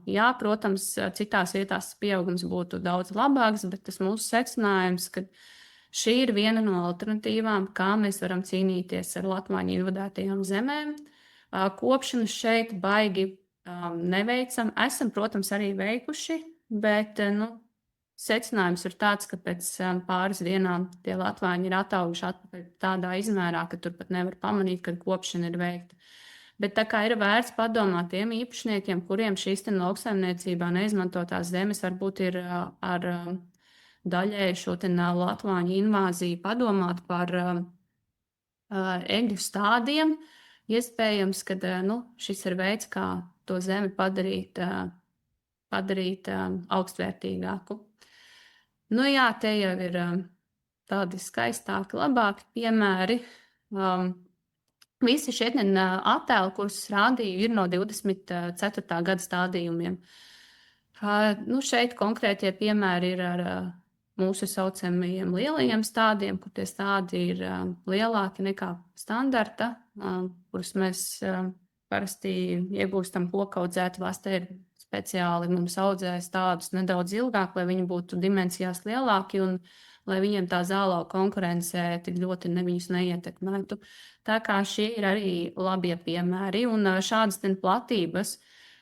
Jā, protams, citās vietās pieaugums būtu daudz labāks, bet tas mūsu secinājums, ka šī ir viena no alternatīvām, kā mēs varam cīnīties ar latvāņu invadētajām zemēm. Kopšanu šeit baigi neveicam. Esam, protams, arī veikuši, bet secinājums ir tāds, ka pēc pāris dienām tie latvāņi ir atauguši atpakaļ tādā izmērā, ka tur pat nevar pamanīt, kad kopšana ir veikta. Bet tā kā ir vērts padomāt tiem īpašniekiem, kuriem šīs lauksaimniecībā neizmantotās zemes varbūt ir ar daļēju šo latvāņu invāziju, padomāt par egļu stādiem. Iespējams, ka šis ir veids, kā to zemi padarīt augstvērtīgāku. Jā, te jau ir tādi skaistāki, labāki piemēri. Visi šie attēli, kurus rādīju, ir no 24. gada stādījumiem. Šeit konkrētie piemēri ir ar mūsu saucamajiem lielajiem stādiem, kur tie stádi ir lielāki nekā standarta, kurus mēs parasti iegūstam kokaudzētavās. Te ir speciāli mums audzēja stādus nedaudz ilgāk, lai viņi būtu dimensijās lielāki un lai viņiem tā zālau konkurencē tik ļoti viņus neietekmētu. Tā kā šie ir arī labie piemēri un šādas platības,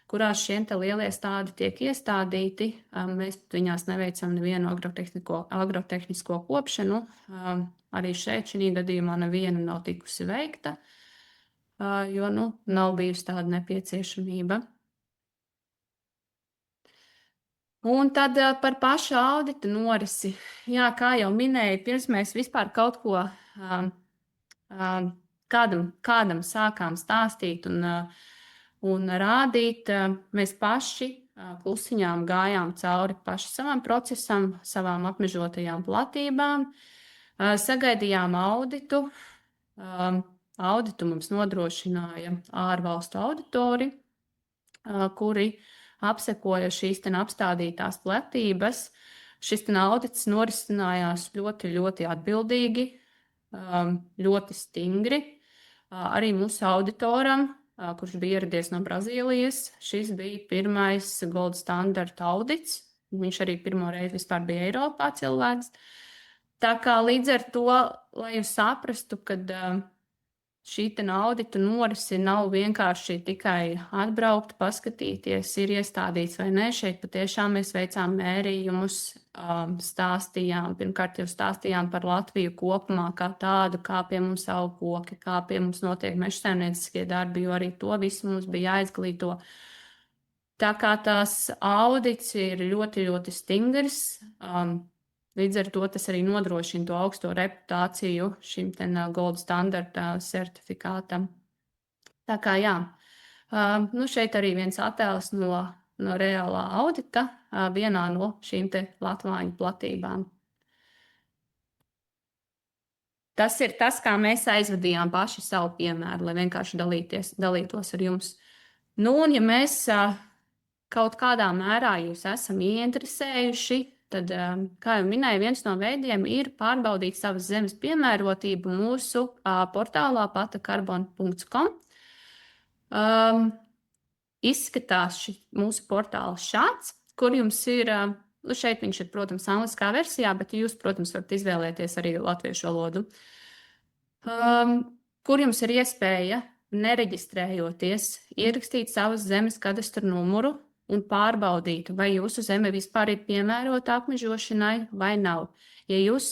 kurās šie lielie stādi tiek iestādīti, mēs viņās neveicam nevienu agrotehnisko kopšanu. Arī šeit šī gadījumā neviena nav tikusi veikta, jo nav bijusi tāda nepieciešamība. Un tad par pašu audita norisi. Jā, kā jau minēju, pirms mēs vispār kaut ko kādam sākām stāstīt un rādīt, mēs paši klusiņām gājām cauri paši savam procesam, savām apmežotajām platībām, sagaidījām auditu. Auditu mums nodrošināja ārvalstu auditori, kuri apsekoja šīs apstādītās platības. Šis audits norisinājās ļoti, ļoti atbildīgi, ļoti stingri. Arī mūsu auditoram kurš bija ieradies no Brazīlijas. Šis bija pirmais gold standarta audits. Viņš arī pirmo reizi vispār bija Eiropā cilvēks. Tā kā līdz ar to, lai jūs saprastu, ka šī auditu norisi nav vienkārši tikai atbraukt, paskatīties, ir iestādīts vai nē. Šeit patiešām mēs veicām mērījumus, stāstījām. Pirmkārt jau stāstījām par Latviju kopumā kā tādu, kā pie mums aug koki, kā pie mums notiek mežsaimnieciskie darbi, jo arī to visu mums bija jāizglīto. Tā kā tās audits ir ļoti, ļoti stingrs. Līdz ar to tas arī nodrošina to augsto reputāciju šim gold standarta certifikātam. Tā kā jā, šeit arī viens attēls no reālā audita vienā no šīm latvāņu platībām. Tas ir tas, kā mēs aizvadījām paši savu piemēru, lai vienkārši dalītos ar jums. Un ja mēs kaut kādā mērā jūs esam ieinteresējuši, tad, kā jau minēju, viens no veidiem ir pārbaudīt savas zemes piemērotību mūsu portālā patacarbon.com. Izskatās mūsu portāls šāds, kur jums ir, šeit viņš ir, protams, angliskā versijā, bet jūs, protams, varat izvēlēties arī latviešu valodu, kur jums ir iespēja, nereģistrējoties, ierakstīt savas zemes kadastra numuru un pārbaudīt, vai jūsu zeme vispār ir piemērota apmežošanai vai nav. Ja jūs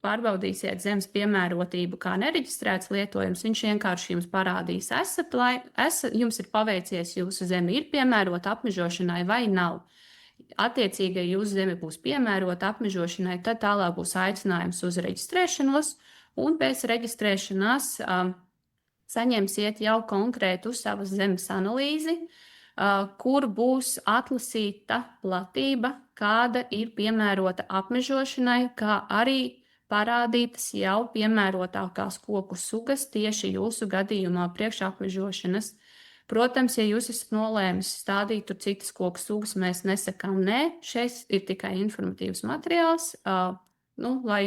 pārbaudīsiet zemes piemērotību kā nereģistrēts lietojums, viņš vienkārši jums parādīs, jums ir paveicies, jūsu zeme ir piemērota apmežošanai vai nav. Attiecīgi, ja jūsu zeme būs piemērota apmežošanai, tad tālāk būs aicinājums uz reģistrēšanos, un pēc reģistrēšanās saņemsiet jau konkrētu savas zemes analīzi, kur būs atlasīta platība, kāda ir piemērota apmežošanai, kā arī parādītas jau piemērotākās koku sugas tieši jūsu gadījumā priekš apmežošanas. Protams, ja jūs esat nolēmis stādīt tur citas koku sugas, mēs nesakām nē, šeit ir tikai informatīvs materiāls, lai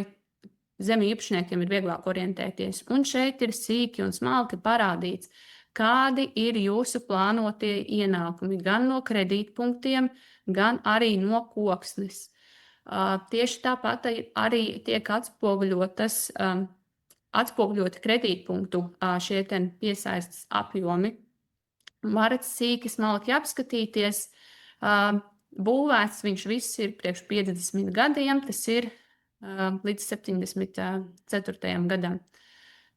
zemi īpašniekiem ir vieglāk orientēties. Un šeit ir sīki un smalki parādīts, kādi ir jūsu plānotie ienākumi gan no kredītpunktiem, gan arī no koksnes. Tieši tāpat arī tiek atspoguļoti kredītpunktu šie piesaistes apjomi. Varat sīki smalki apskatīties. Būvēts viņš viss ir priekš 50 gadiem, tas ir līdz 74. gadam.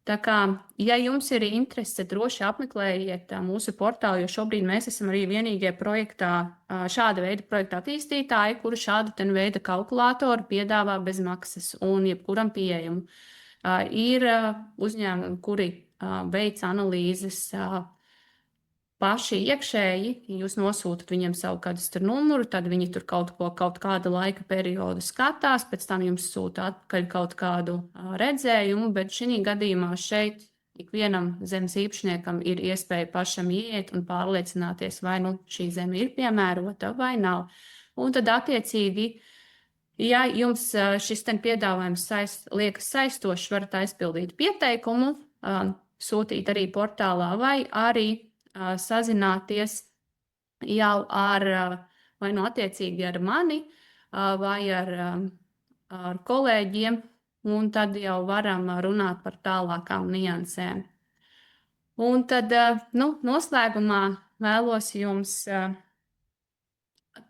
Tā kā, ja jums ir interese, droši apmeklējiet mūsu portālu, jo šobrīd mēs esam arī vienīgie šāda veida projekta attīstītāji, kuru šādu veida kalkulātoru piedāvā bez maksas un jebkuram pieejamu. Ir uzņēmumi, kuri veic analīzes paši iekšēji, jūs nosūtat viņiem savu kadastra numuru, tad viņi tur kaut kāda laika periodu skatās, pēc tam jums sūta atpakaļ kaut kādu redzējumu, bet šī gadījumā šeit ikvienam zemes īpašniekam ir iespēja pašam ieiet un pārliecināties, vai šī zeme ir piemērota vai nav. Un tad attiecīgi, ja jums šis piedāvājums liekas saistošs, varat aizpildīt pieteikumu, sūtīt arī portālā vai arī sazināties jau vai attiecīgi ar mani, vai ar kolēģiem, un tad jau varam runāt par tālākām niansēm. Un tad, noslēgumā vēlos jums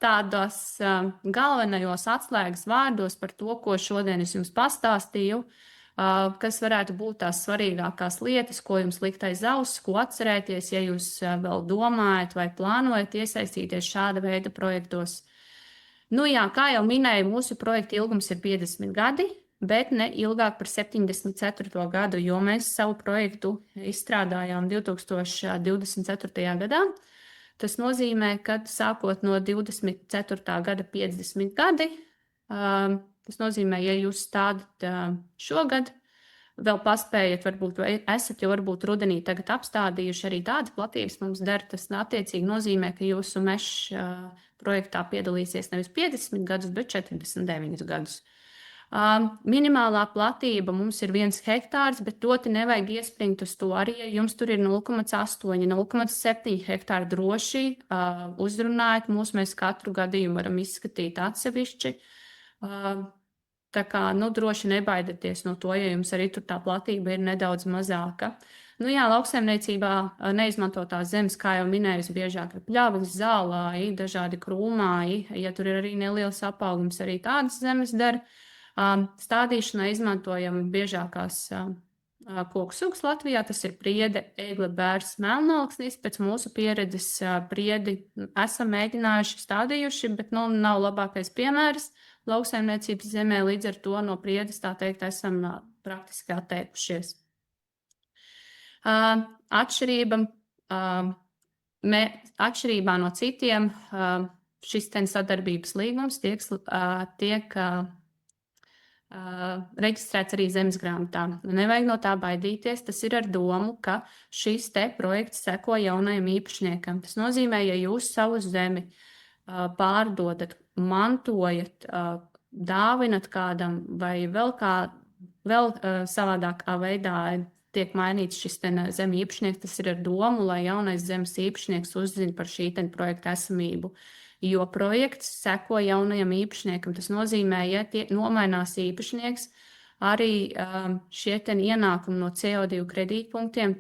tādos galvenajos atslēgas vārdos par to, ko šodien es jums pastāstīju, kas varētu būt tās svarīgākās lietas, ko jums likt aiz auss, ko atcerēties, ja jūs vēl domājat vai plānojat iesaistīties šāda veida projektos. Kā jau minēju, mūsu projekta ilgums ir 50 gadi, bet ne ilgāk par 74. gadu, jo mēs savu projektu izstrādājām 2024. gadā. Tas nozīmē, ka sākot no 24. gada 50 gadi, tas nozīmē, ja jūs stādat šogad, vēl paspējat, vai esat jau varbūt rudenī tagad apstādījuši arī tādas platības mums der, tas attiecīgi nozīmē, ka jūsu meža projektā piedalīsies nevis 50 gadus, bet 49 gadus. Minimālā platība mums ir 1 hektārs, bet ļoti nevajag iespringt uz to arī, ja jums tur ir 0,8, 0,7 hektāri droši. Uzrunājiet mūs, mēs katru gadījumu varam izskatīt atsevišķi. Tā kā, droši nebaidieties no to, ja jums arī tur tā platība ir nedaudz mazāka. Jā, lauksaimniecībā neizmantotās zemes, kā jau minēju, biežāk ir pļavas, zālāji, dažādi krūmāji. Ja tur ir arī neliels apaugums, arī tādas zemes der. Stādīšanai izmantojam biežākās koku sugas Latvijā. Tas ir priede, egle, bērs, melnalksnis. Pēc mūsu pieredzes priedi esam mēģinājuši stādījuši, bet nav labākais piemērs lauksaimniecības zemē. Līdz ar to no priedes, tā teikt, esam praktiski atteikušies. Atšķirībā no citiem, šis sadarbības līgums tiek reģistrēts arī zemesgrāmatā. Nevajag no tā baidīties. Tas ir ar domu, ka šis projekts seko jaunajam īpašniekam. Tas nozīmē, ja jūs savu zemi pārdodat, mantojat, dāvinat kādam vai vēl savādākā veidā tiek mainīts šis zemi īpašnieks, tas ir ar domu, lai jaunais zemes īpašnieks uzzina par šī projekta esamību. Jo projekts seko jaunajam īpašniekam. Tas nozīmē, ja nomainās īpašnieks, arī šie ienākumi no CO2 kredītpunktiem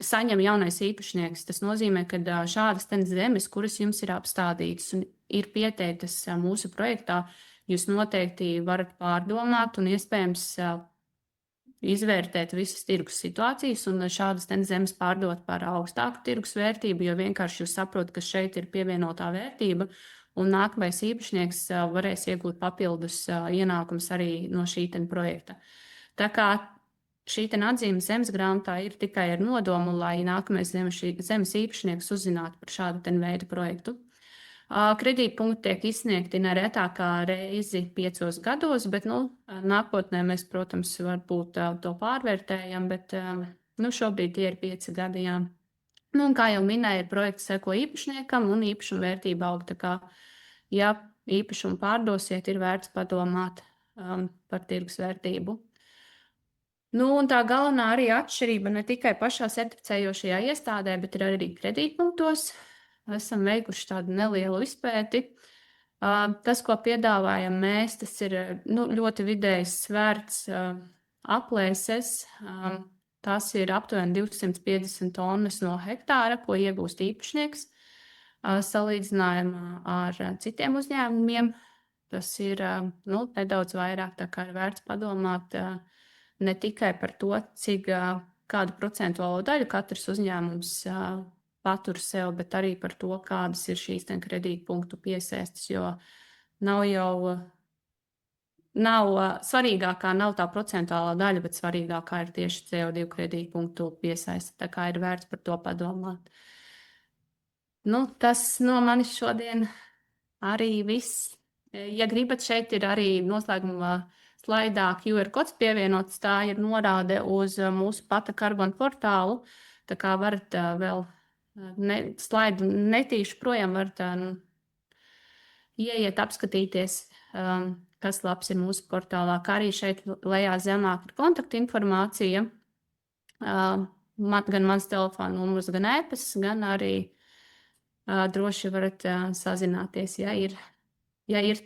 saņem jaunais īpašnieks. Tas nozīmē, ka šādas zemes, kuras jums ir apstādītas un ir pieteiktas mūsu projektā, jūs noteikti varat pārdomāt un iespējams izvērtēt visas tirgus situācijas un šādas zemes pārdot par augstāku tirgus vērtību, jo vienkārši jūs saprotat, ka šeit ir pievienotā vērtība un nākamais īpašnieks varēs iegūt papildus ienākums arī no šī projekta. Tā kā šī atzīme zemesgrāmatā ir tikai ar nodomu, lai nākamais zemes īpašnieks uzzinātu par šādu veidu projektu. Kredītpunkti tiek izsniegti neretāk kā reizi 5 gados, bet nākotnē mēs, protams, varbūt to pārvērtējam, bet šobrīd tie ir 5 gadi. Jā. Un, kā jau minēju, projekts seko īpašniekam un īpašuma vērtība aug. Tā kā, ja īpašumu pārdosiet, ir vērts padomāt par tirgus vērtību. Un tā galvenā arī atšķirība ne tikai pašā certificējošajā iestādē, bet ir arī kredītpunktos. Esam veikuši tādu nelielu izpēti. Tas, ko piedāvājam mēs, tas ir ļoti vidējs svērts aplēses. Tas ir aptuveni 250 tonnas no hektāra, ko iegūst īpašnieks. Salīdzinājumā ar citiem uzņēmumiem tas ir nedaudz vairāk, tā kā ir vērts padomāt ne tikai par to, kādu procentuālo daļu katrs uzņēmums patur sev, bet arī par to, kādas ir šīs kredītpunktu piesaistes, jo svarīgākā nav tā procentuālā daļa, bet svarīgākā ir tieši CO2 kredītpunktu piesaiste. Tā kā ir vērts par to padomāt. Tas no manis šodien arī viss. Ja gribat, šeit ir arī noslēguma slaidā QR kods pievienots, tā ir norāde uz mūsu Pata Carbon portālu. Tā kā varat vēl slaidu netīšu projām, varat ieiet, apskatīties, kas labs ir mūsu portālā. Kā arī šeit lejā zemāk ir kontaktu informācija. Gan mans telefona numurs, gan e-pasts, gan arī droši varat sazināties, ja ir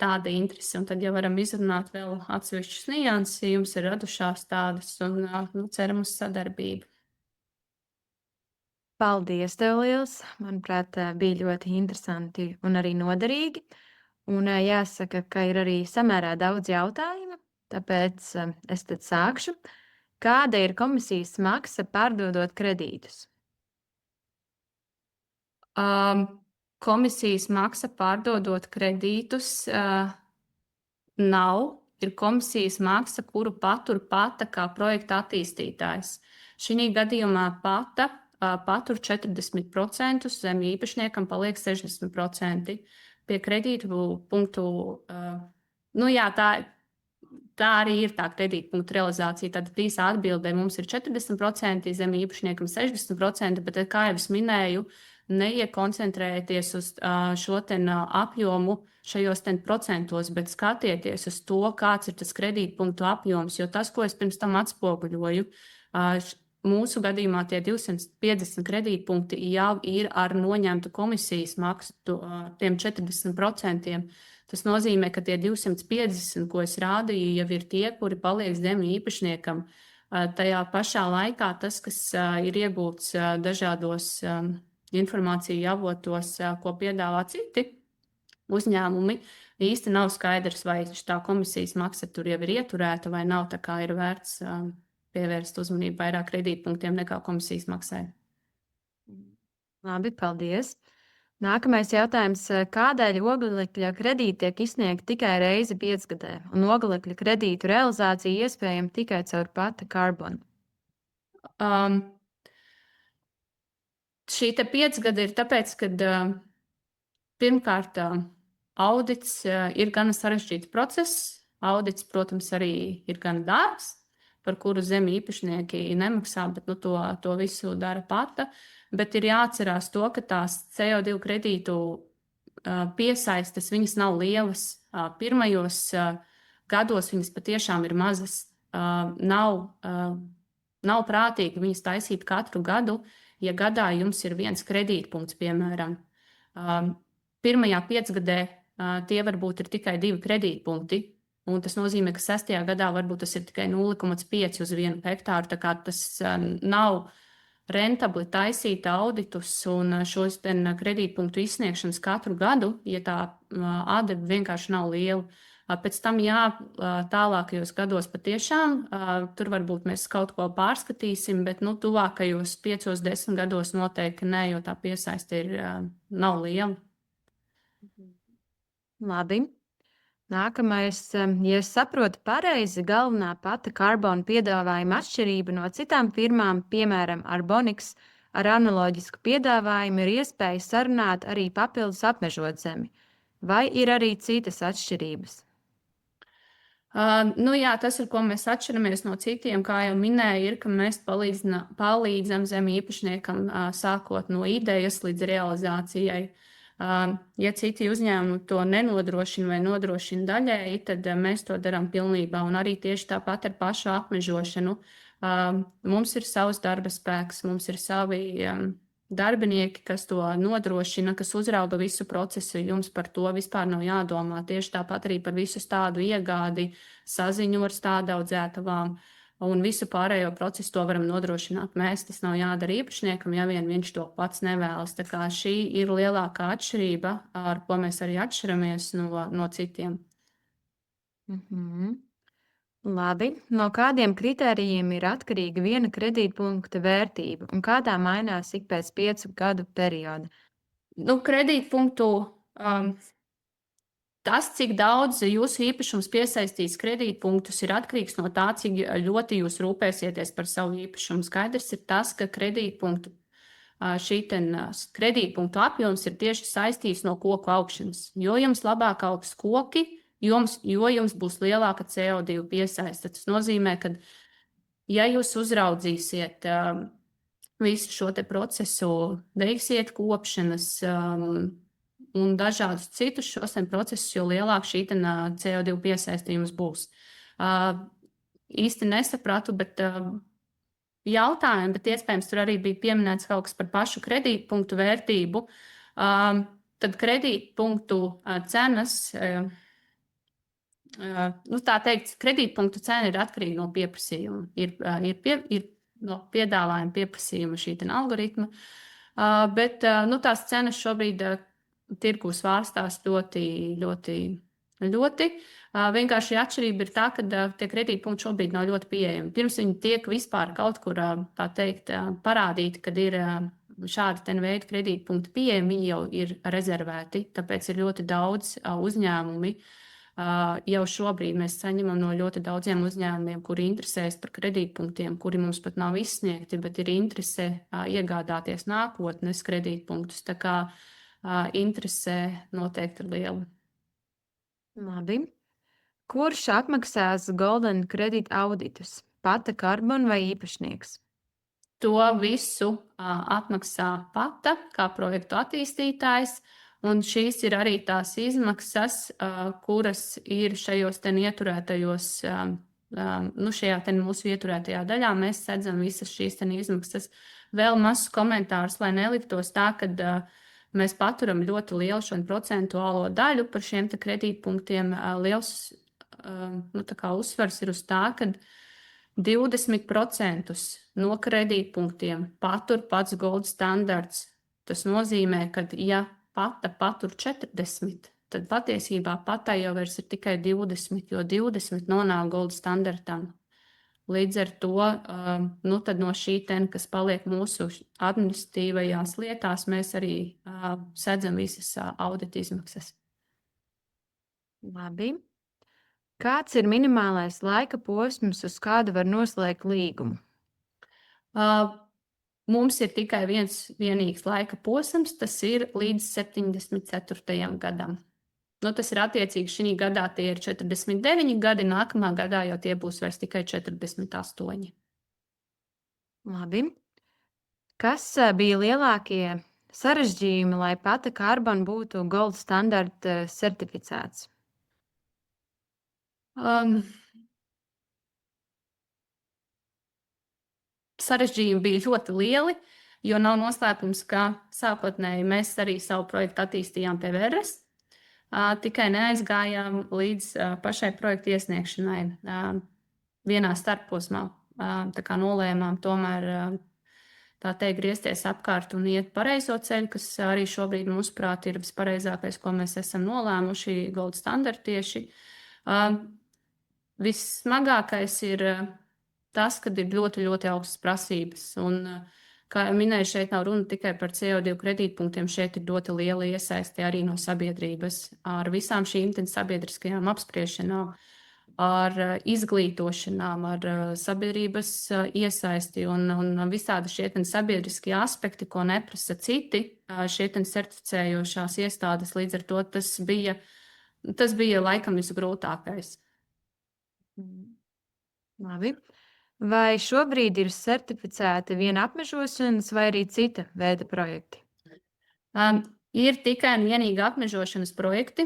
tāda interese. Un tad jau varam izrunāt vēl atsevišķus nianses, ja jums ir radušās tādas, un ceram uz sadarbību. Paldies tev liels! Manuprāt, bija ļoti interesanti un arī noderīgi. Un jāsaka, ka ir arī samērā daudz jautājumu, tāpēc es tad sākšu. Kāda ir komisijas maksa pārdodot kredītus? Komisijas maksa pārdodot kredītus nav. Ir komisijas maksa, kuru patur Pata kā projekta attīstītājs. Šī gadījumā Pata patur 40%, zem īpašniekam paliek 60%. Pie kredītu punktu, tā arī ir tā kredītpunktu realizācija. Tad īsā atbildē mums ir 40%, zem īpašniekam 60%, bet, kā jau es minēju, neiekoncentrējieties uz šo apjomu šajos procentos, bet skatieties uz to, kāds ir tas kredītpunktu apjoms, jo tas, ko es pirms tam atspoguļoju, mūsu gadījumā tie 250 kredītpunkti jau ir ar noņemtu komisijas maksu, tiem 40%. Tas nozīmē, ka tie 250, ko es rādīju, jau ir tie, kuri paliek zem īpašniekam. Tajā pašā laikā tas, kas ir iegūts dažādos informāciju avotos, ko piedāvā citi uzņēmumi, īsti nav skaidrs, vai tā komisijas maksa tur jau ir ieturēta vai nav. Tā kā ir vērts pievērst uzmanību vairāk kredītpunktiem nekā komisijas maksai. Labi, paldies. Nākamais jautājums. Kādēļ oglekļa kredīti tiek izsniegti tikai reizi 5 gadē, un oglekļa kredītu realizācija iespējama tikai caur Pata Carbon? Šī 5 gadi ir tāpēc, ka pirmkārt audits ir gana sarežģīts process. Audits, protams, arī ir gana dārgs, par kuru zemi īpašnieki nemaksā, bet to visu dara Pata. Bet ir jāatcerās to, ka tās CO2 kredītu piesaistes, viņas nav lielas. Pirmajos gados viņas patiešām ir mazas. Nav prātīgi viņas taisīt katru gadu, ja gadā jums ir viens kredītpunkts, piemēram. Pirmajā 5 gadē tie varbūt ir tikai 2 kredītpunkti, un tas nozīmē, ka 6. gadā varbūt tas ir tikai 0,5 uz 1 hektāru, tā kā tas nav rentabli taisīt auditus un šos kredītpunktu izsniegšanas katru gadu, ja tā atdeve vienkārši nav liela. Pēc tam, tālākajos gados patiešām tur varbūt mēs kaut ko pārskatīsim, bet tuvākajos 5-10 gados noteikti nē, jo tā piesaiste nav liela. Labi. Nākamais, ja es saprotu pareizi, galvenā Pata Carbon piedāvājuma atšķirība no citām firmām, piemēram, Arbonix, ar analoģisku piedāvājumu ir iespēja sarunāt arī papildus apmežot zemi. Vai ir arī citas atšķirības? Tas, ar ko mēs atšķiramies no citiem, kā jau minēju, ir, ka mēs palīdzam zemi īpašniekam sākot no idejas līdz realizācijai. Ja citi uzņēmumi to nenodrošina vai nodrošina daļēji, tad mēs to darām pilnībā. Un arī tieši tāpat ar pašu apmežošanu. Mums ir savs darba spēks, mums ir savi darbinieki, kas to nodrošina, kas uzrauga visu procesu. Jums par to vispār nav jādomā. Tieši tāpat arī par visu tādu iegādi, saziņu ar stādaudzētavām. Un visu pārējo procesu to varam nodrošināt mēs. Tas nav jādara īpašniekam, ja vien viņš to pats nevēlas. Tā kā šī ir lielākā atšķirība, ar ko mēs arī atšķiramies no citiem. Labi. No kādiem kritērijiem ir atkarīga viena kredītpunkta vērtība un kā tā mainās ik pēc 5 gadu perioda? Kredītpunktu tas, cik daudz jūsu īpašums piesaistīs kredītpunktus, ir atkarīgs no tā, cik ļoti jūs rūpēsieties par savu īpašumu. Skaidrs ir tas, ka kredītpunktu apjoms ir tieši saistīts no koku augšanas. Jo jums labāk augs koki, jo jums būs lielāka CO2 piesaiste. Tas nozīmē, ka, ja jūs uzraudzīsiet visu šo procesu, veiksiet kopšanas, un dažādus citus šos procesus, jo lielāka šī CO2 piesaistījums būs. Īsti nesapratu, bet jautājumu, bet iespējams tur arī bija pieminēts kaut kas par pašu kredītpunktu vērtību. Tad kredītpunktu cenas, tā teikt, kredītpunktu cena ir atkarīga no pieprasījuma. Ir no piedāvājuma pieprasījuma šī algoritma, bet tās cenas šobrīd tirgū svārstās ļoti. Vienkārši atšķirība ir tā, ka tie kredītpunkti šobrīd nav ļoti pieejami. Pirms viņi tiek vispār kaut kur, tā teikt, parādīti, kad ir šādi veidi kredītpunkti pieejami, viņi jau ir rezervēti. Tāpēc ir ļoti daudz uzņēmumi. Jau šobrīd mēs saņemam no ļoti daudziem uzņēmumiem, kuri interesējas par kredītpunktiem, kuri mums pat nav izsniegti, bet ir interese iegādāties nākotnes kredītpunktus. Tā kā interese noteikti ir liela. Labi. Kurš apmaksās Golden Credit auditus? Pata Carbon vai īpašnieks? to visu atmaksā pata kā projektu attīstītājs. Un šīs ir arī tās izmaksas, kuras ir šajos ieturētajos, šajā mūsu ieturētajā daļā. Mēs sedzam visas šīs izmaksas. Vēl mazs komentārs, lai neliktos tā, ka mēs paturam ļoti lielu šo procentuālo daļu par šiem kredītpunktiem. Liels uzsvars ir uz tā, ka 20% no kredītpunktiem patur pats Gold standards. Tas nozīmē, ka, ja pata patur 40, tad patiesībā patai jau vairs ir tikai 20, jo 20 nonāk Gold standartam. Līdz ar to, tad no šī kas paliek mūsu administratīvajās lietās, mēs arī sedzam visas audita izmaksas. Labi. Kāds ir minimālais laika posms, uz kādu var noslēgt līgumu? Mums ir tikai viens vienīgs laika posms, tas ir līdz 74. gadam. Tas ir attiecīgi šī gadā tie ir 49 gadi, nākamā gadā jau tie būs vairs tikai 48. Labi. Kas bija lielākie sarežģījumi, lai pata Carbon būtu Gold standarta certificēts? Sarežģījumi bija ļoti lieli, jo nav noslēpums, ka sākotnēji mēs arī savu projektu attīstījām pie VRS, tikai neaizgājām līdz pašai projekta iesniegšanai vienā starposmā. Tā kā nolēmām tomēr tā teikt griezties apkārt un iet pareizo ceļu, kas arī šobrīd mūsuprāt ir vispareizākais, ko mēs esam nolēmuši Gold standarta tieši. Vissmagākais ir tas, kad ir ļoti, ļoti augstas prasības. Un, kā jau minēju, šeit nav runa tikai par CO2 kredītpunktiem, šeit ir ļoti liela iesaiste arī no sabiedrības ar visām šīm sabiedriskajām apspriešanām, ar izglītošanām, ar sabiedrības iesaisti un visādi šie sabiedriskie aspekti, ko neprasa citi šie certificējošās iestādes. Līdz ar to tas bija laikam visgrūtākais. Labi. Vai šobrīd ir certificēti viena apmežošanas vai arī cita veida projekti? Ir tikai un vienīgi apmežošanas projekti,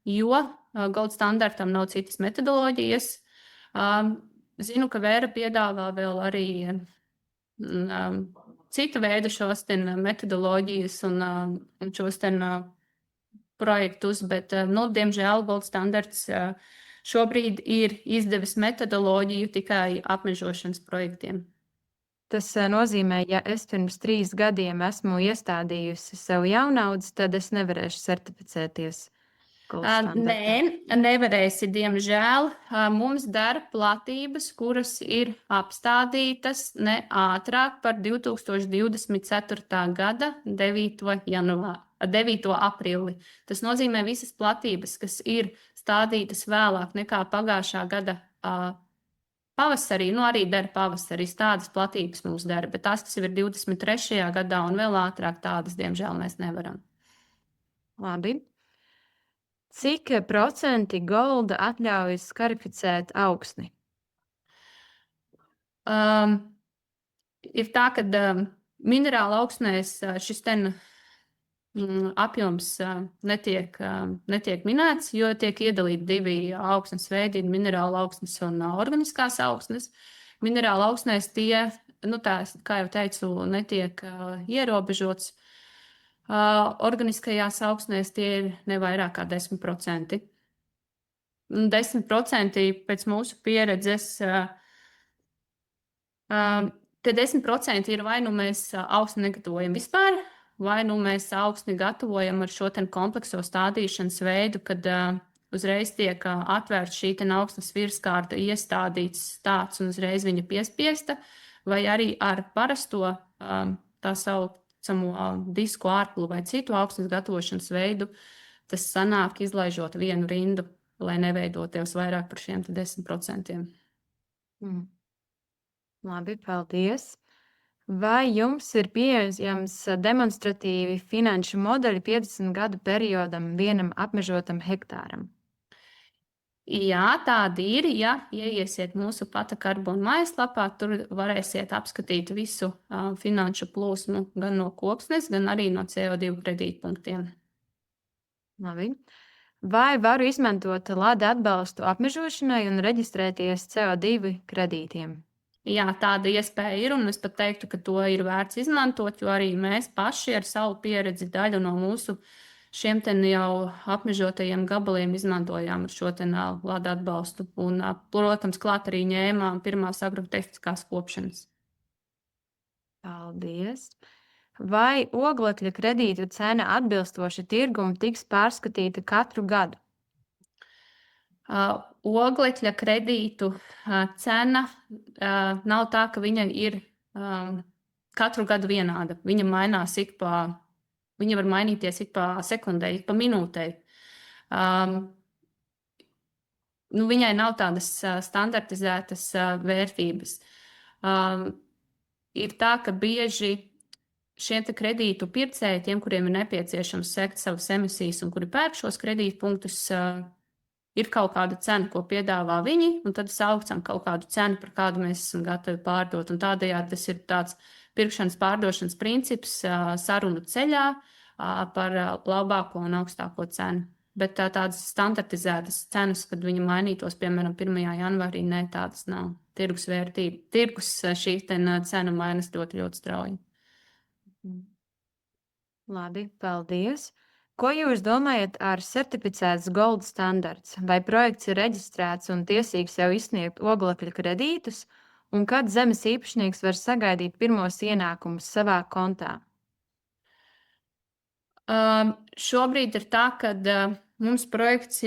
jo Gold standartam nav citas metodoloģijas. Zinu, ka Vēra piedāvā vēl arī citu veidu šos metodoloģijas un šos projektus, bet, diemžēl, Gold standarts šobrīd ir izdevis metodoloģiju tikai apmežošanas projektiem. Tas nozīmē, ja es pirms 3 gadiem esmu iestādījusi sev jaunaudas, tad es nevarēšu certificēties. Nē, nevarēsi, diemžēl. Mums dara platības, kuras ir apstādītas ne ātrāk par 2024. gada 9. aprīli. Tas nozīmē visas platības, kas ir stādītas vēlāk nekā pagājušā gada pavasarī, arī dara pavasarī, tādas platības mums dara, bet tās, kas jau ir 23. gadā un vēl ātrāk, tādas, diemžēl, mēs nevaram. Labi. Cik procenti golda atļauj skarificēt augsni? Ir tā, ka minerāla augsnēs šis apjoms netiek minēts, jo tiek iedalīti 2 augsnes veidi, minerāla augsnes un organiskās augsnes. Minerāla augsnēs tie, kā jau teicu, netiek ierobežots. Organiskajās augsnēs tie ir ne vairāk kā 10%. 10% pēc mūsu pieredzes, tie 10% ir vai nu mēs augsni negatavojam vispār, vai nu mēs augsni gatavojam ar šo komplekso stādīšanas veidu, kad uzreiz tiek atvērta šī augsnes virskārta, iestādīts tāds un uzreiz viņa piespiesta, vai arī ar parasto tā saucamo disku ārpulu vai citu augsnes gatavošanas veidu, tas sanāk izlaižot vienu rindu, lai neveidoties vairāk par šiem 10%. Labi, paldies. Vai jums ir pieejams demonstratīvi finanšu modeļi 50 gadu periodam vienam apmežotam hektāram? Jā, tādi ir. Ja ieiesiet mūsu Pata Karbona mājaslapā, tur varēsiet apskatīt visu finanšu plūsmu gan no koksnes, gan arī no CO2 kredītpunktiem. Labi. Vai varu izmantot lāde atbalstu apmežošanai un reģistrēties CO2 kredītiem? Jā, tāda iespēja ir, un es pat teiktu, ka to ir vērts izmantot, jo arī mēs paši ar savu pieredzi daļu no mūsu šiem te jau apmežotajiem gabaliem izmantojām šo te lāde atbalstu. Un, protams, klāt arī ņēmām pirmās agrotehniskās kopšanas. Paldies! Vai oglekļa kredītu cena atbilstoši tirgumu tiks pārskatīta katru gadu? Oglekļa kredītu cena nav tā, ka viņa ir katru gadu vienāda. Viņa mainās viņa var mainīties ik pa sekundei, ik pa minūtei. Viņai nav tādas standartizētas vērtības. Ir tā, ka bieži šiem kredītu pircēji, tiem, kuriem ir nepieciešams sekt savas emisijas un kuri pērk šos kredītpunktus, ir kaut kāda cena, ko piedāvā viņi, un tad saucam kaut kādu cenu, par kādu mēs esam gatavi pārdot. Un tādējādi tas ir tāds pirkšanas pārdošanas princips sarunu ceļā par labāko un augstāko cenu. Bet tādas standartizētas cenas, kad viņi mainītos, piemēram, 1. janvārī, ne, tādas nav. Tirgus vērtība. Tirgus šī cena mainas ļoti, ļoti strauji. Labi, paldies! Ko jūs domājat ar certificēts gold standarts? Vai projekts ir reģistrēts un tiesīgs jau izsniegt oglekļa kredītus? Un kad zemes īpašnieks var sagaidīt pirmos ienākumus savā kontā? Šobrīd ir tā, ka mums projekts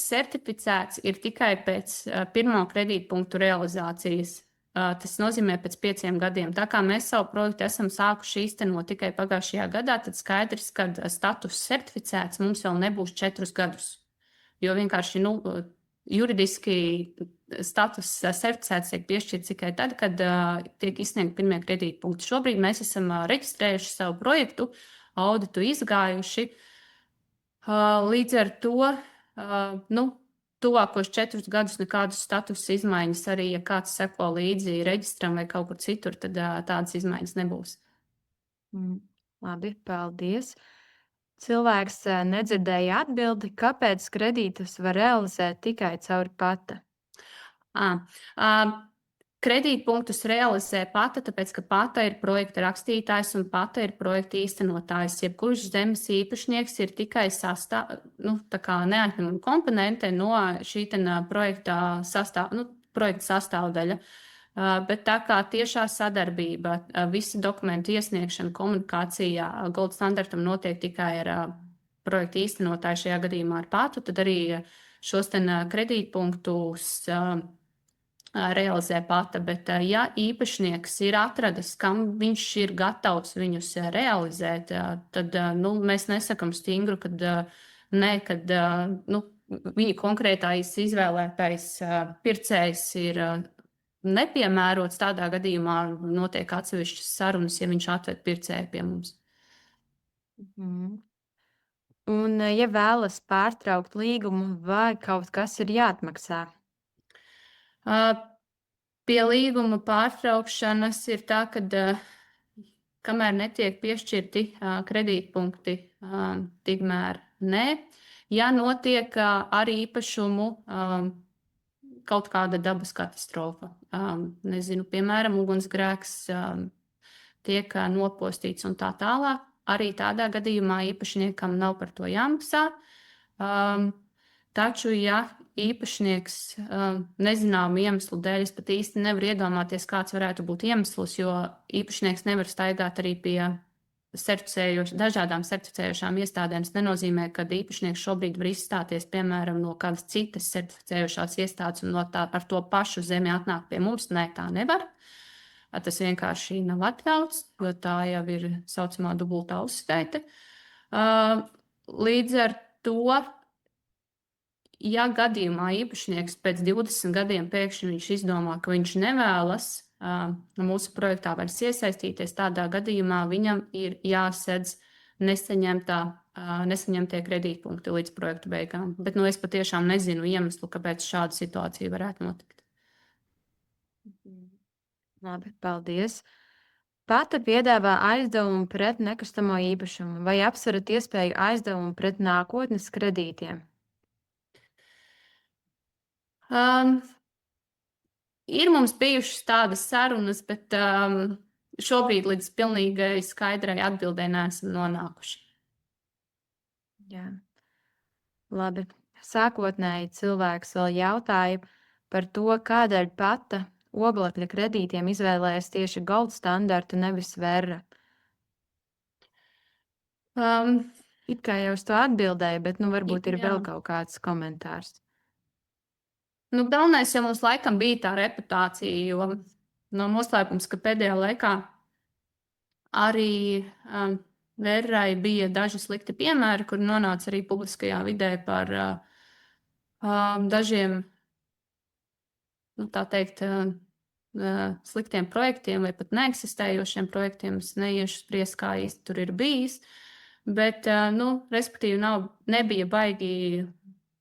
certificēts ir tikai pēc pirmo kredītpunktu realizācijas. Tas nozīmē pēc 5 gadiem. Tā kā mēs savu projektu esam sākuši īstenot tikai pagājušajā gadā, tad skaidrs, ka status certificēts mums vēl nebūs 4 gadus. Jo vienkārši juridiski status certificēts tiek piešķirts tikai tad, kad tiek izsniegti pirmie kredītpunkti. Šobrīd mēs esam reģistrējuši savu projektu, auditu izgājuši. Līdz ar to, tuvākos 4 gadus nekādas status izmaiņas, arī ja kāds seko līdzi reģistram vai kaut kur citur, tad tādas izmaiņas nebūs. Labi, paldies. Cilvēks nedzirdēja atbildi, kāpēc kredītus var realizēt tikai caur Pata. Kredītpunktus realizē Pata, tāpēc, ka Pata ir projekta rakstītājs un Pata ir projekta īstenotājs. Jebkurš zemes īpašnieks ir tikai neatņemama komponente no šī projekta sastāvdaļa. Bet tā kā tiešā sadarbība, visa dokumentu iesniegšana, komunikācija Gold standartam notiek tikai ar projekta īstenotāju, šajā gadījumā ar Patu, tad arī šos kredītpunktus realizē Pata, bet ja īpašnieks ir atradis, kam viņš ir gatavs viņus realizēt, tad mēs nesakam stingru, kad viņa konkrētais izvēlētais pircējs ir nepiemērots. Tādā gadījumā notiek atsevišķas sarunas, ja viņš atved pircēju pie mums. Un ja vēlas pārtraukt līgumu, vai kaut kas ir jāatmaksā? Pie līguma pārtraukšanas ir tā, ka kamēr netiek piešķirti kredītpunkti, tikmēr nē. Ja notiek ar īpašumu kaut kāda dabas katastrofa, piemēram, ugunsgrēks tiek nopostīts un tā tālāk, arī tādā gadījumā īpašniekam nav par to jāmaksā. Taču, ja īpašnieks nezināmu iemeslu dēļ, es pat īsti nevaru iedomāties, kāds varētu būt iemesls, jo īpašnieks nevar staigāt arī pie dažādām certificējošām iestādēm. Tas nenozīmē, ka īpašnieks šobrīd var izstāties, piemēram, no kādas citas certificējošās iestādes un ar to pašu zemi atnāk pie mums. Nē, tā nevar. Tas vienkārši nav atļauts, jo tā jau ir saucamā dubultā uzskaite. Līdz ar to, ja gadījumā īpašnieks pēc 20 gadiem pēkšņi viņš izdomā, ka viņš nevēlas mūsu projektā vairs iesaistīties, tādā gadījumā viņam ir jāsedz nesaņemtā nesaņemtie kredītpunkti līdz projekta beigām. Bet es patiešām nezinu iemeslu, kāpēc šāda situācija varētu notikt. Labi, paldies. Pata piedāvā aizdevumu pret nekustamo īpašumu. Vai apsverat iespēju aizdevumu pret nākotnes kredītiem? Ir mums bijušas tādas sarunas, bet šobrīd līdz pilnīgai skaidrai atbildē neesam nonākuši. Jā. Labi. Sākotnēji cilvēks vēl jautāja par to, kādēļ Pata oglekļa kredītiem izvēlējas tieši gold standartu, nevis verra. It kā jau uz to atbildēju, bet varbūt ir vēl kaut kāds komentārs. Galvenais jau mums laikam bija tā reputācija, jo noslēpums, ka pēdējā laikā arī verrai bija daži slikti piemēri, kur nonāca arī publiskajā vidē par dažiem, tā teikt, sliktiem projektiem vai pat neeksistējošiem projektiem. Es neiešu spriest, kā īsti tur ir bijis, bet, respektīvi, nebija baigi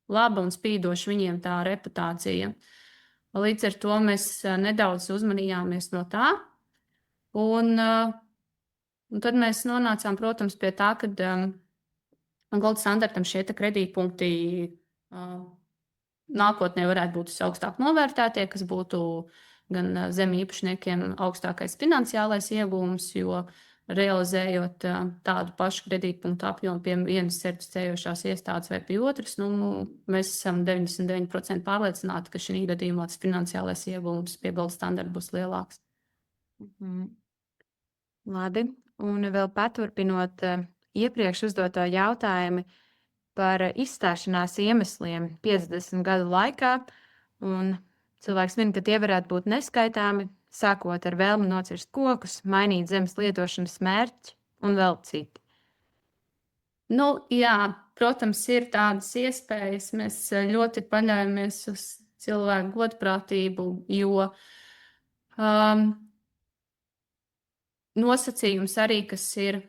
laba un spīdoša viņiem tā reputācija. Līdz ar to mēs nedaudz uzmanījāmies no tā. Un tad mēs nonācām, protams, pie tā, ka gold standartam šie kredītpunkti nākotnē varētu būt augstāk novērtētie, kas būtu gan zem īpašniekiem augstākais finansiālais iegūms, jo realizējot tādu pašu kredītpunktu apjomu pie vienas certificējošās iestādes vai pie otras, mēs esam 99% pārliecināti, ka šī gadījumā tas finansiālais iegūms pie gold standarta būs lielāks. Labi, un vēl paturpinot iepriekš uzdoto jautājumu par izstāšanās iemesliem 50 gadu laikā, un cilvēks min, ka tie varētu būt neskaitāmi, sākot ar vēlmi nocirst kokus, mainīt zemes lietošanas mērķi un vēl citi. Jā, protams, ir tādas iespējas. Mēs ļoti paļaujamies uz cilvēku godprātību, jo nosacījums arī, kas ir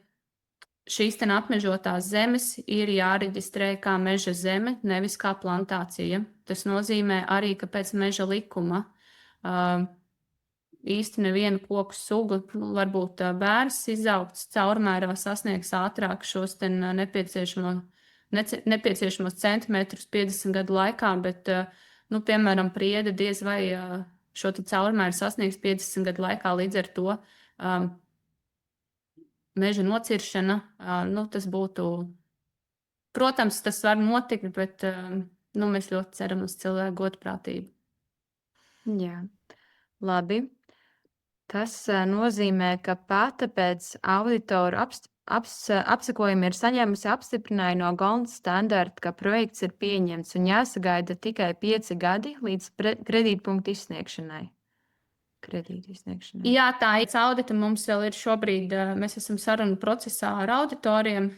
šīs apmežotās zemes, ir jāreģistrē kā meža zeme, nevis kā plantācija. Tas nozīmē arī, ka pēc meža likuma īsti neviena koku suga, varbūt bērs izaugts caurmērā sasniegs ātrāk šos nepieciešamos centimetrus 50 gadu laikā, bet, piemēram, priede diez vai šo caurmēru sasniegs 50 gadu laikā. Līdz ar to meža nociršana, tas būtu, protams, tas var notikt, bet mēs ļoti ceram uz cilvēku godprātību. Jā, labi. Tas nozīmē, ka Pata pēc auditoru apsekojuma ir saņēmusi apstiprinājumu no gold standarta, ka projekts ir pieņemts un jāsagaida tikai 5 gadi līdz kredītpunktu izsniegšanai. Jā, tā ir audita. Mums vēl ir šobrīd, mēs esam sarunu procesā ar auditoriem.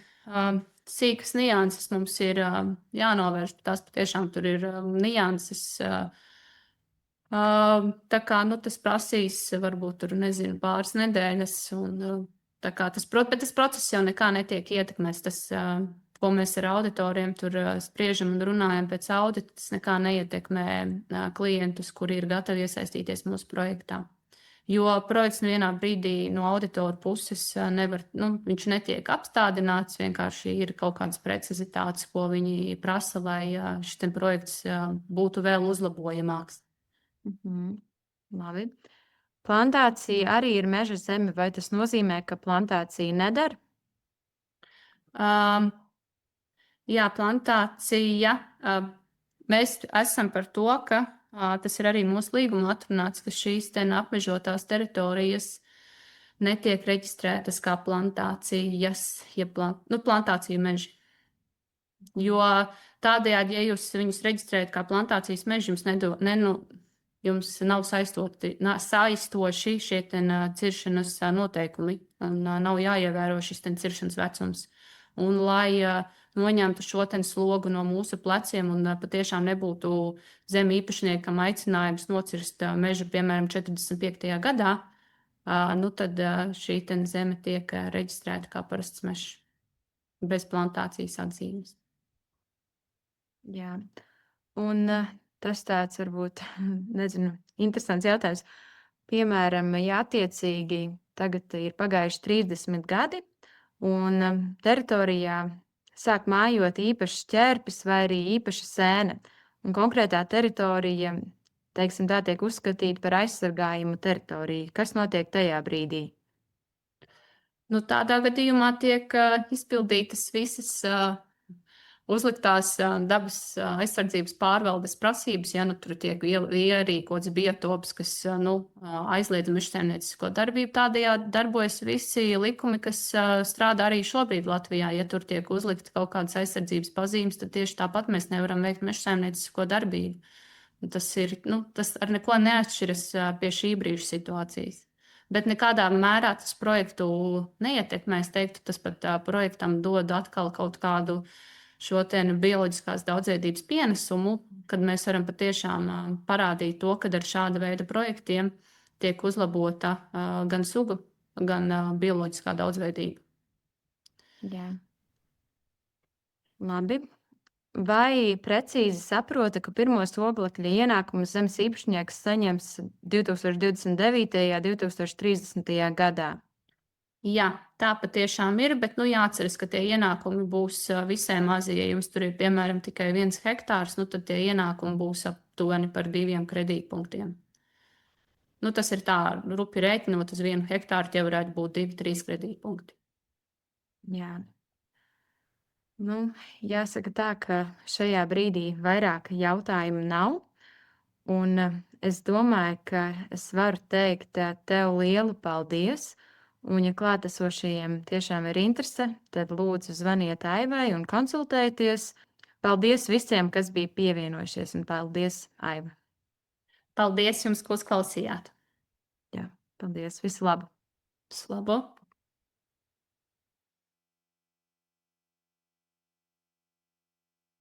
Sīkas nianses mums ir jānovērš. Tās patiešām tur ir nianses. Tā kā tas prasīs varbūt tur, pāris nedēļas. Bet tas process jau nekā netiek ietekmēts. Tas, ko mēs ar auditoriem tur spriežam un runājam pēc audita, tas nekā neietekmē klientus, kuri ir gatavi iesaistīties mūsu projektā. Jo projekts vienā brīdī no auditoru puses nevar, viņš netiek apstādināts, vienkārši ir kaut kādas precizitātes, ko viņi prasa, lai šis projekts būtu vēl uzlabojamāks. Labi. Plantācija arī ir meža zeme, vai tas nozīmē, ka plantācija nedara? Jā, plantācija. Mēs esam par to, ka tas ir arī mūsu līgumā atrunāts, ka šīs apmežotās teritorijas netiek reģistrētas kā plantācijas, plantāciju meži. Jo tādējādi, ja jūs viņus reģistrējat kā plantācijas meži, jums nav saistoši šie ciršanas noteikumi un nav jāievēro šis ciršanas vecums. Un, lai noņemtu šo slogu no mūsu pleciem un patiešām nebūtu zem īpašniekam aicinājums nocirst mežu, piemēram, 45. gadā, tad šī zeme tiek reģistrēta kā parasts mežs. bez plantācijas atzīmes. Jā. Un tas tāds varbūt, nezinu, interesants jautājums. Piemēram, ja attiecīgi tagad ir pagājuši 30 gadi un teritorijā sāk mājot īpašs ķērpis vai arī īpaša sēne, un konkrētā teritorija, teiksim tā, tiek uzskatīta par aizsargājumu teritoriju. Kas notiek tajā brīdī? Nu, tādā gadījumā tiek izpildītas visas uzliktās dabas aizsardzības pārvaldes prasības, ja nu tur tiek ierīkots biotops, kas aizliedz mežsaimniecisko darbību. Tādējādi darbojas visi likumi, kas strādā arī šobrīd Latvijā. Ja tur tiek uzlikta kaut kādas aizsardzības pazīmes, tad tieši tāpat mēs nevaram veikt mežsaimniecisko darbību. Tas ar neko neatšķiras pie šī brīža situācijas. Bet nekādā mērā tas projektu neietekmē. Es teiktu, tas pat projektam dod atkal kaut kādu šo bioloģiskās daudzveidības pienesumu, kad mēs varam patiešām parādīt to, ka ar šāda veida projektiem tiek uzlabota gan suga, gan bioloģiskā daudzveidība. Jā. Labi. Vai precīzi saprota, ka pirmos oglekļa ienākumus zemes īpašnieks saņems 2029. un 2030. gadā? Jā, tā patiešām ir, bet jāatceras, ka tie ienākumi būs visai mazi. Ja jums tur ir piemēram tikai 1 hektārs, tad tie ienākumi būs aptuveni par 2 kredītpunktiem. Tas ir tā, rupi rēķinot uz 1 hektāru, tie varētu būt 2-3 kredītpunkti. Jā. Jāsaka tā, ka šajā brīdī vairāk jautājumu nav. Un es domāju, ka es varu teikt tev lielu paldies. Un, ja klātesošajiem tiešām ir interese, tad lūdzu zvaniet Aivai un konsultējieties. Paldies visiem, kas bija pievienojušies, un paldies, Aiva. Paldies jums, ka uzklausījāt. Jā, paldies. Visu labu! Visu labu!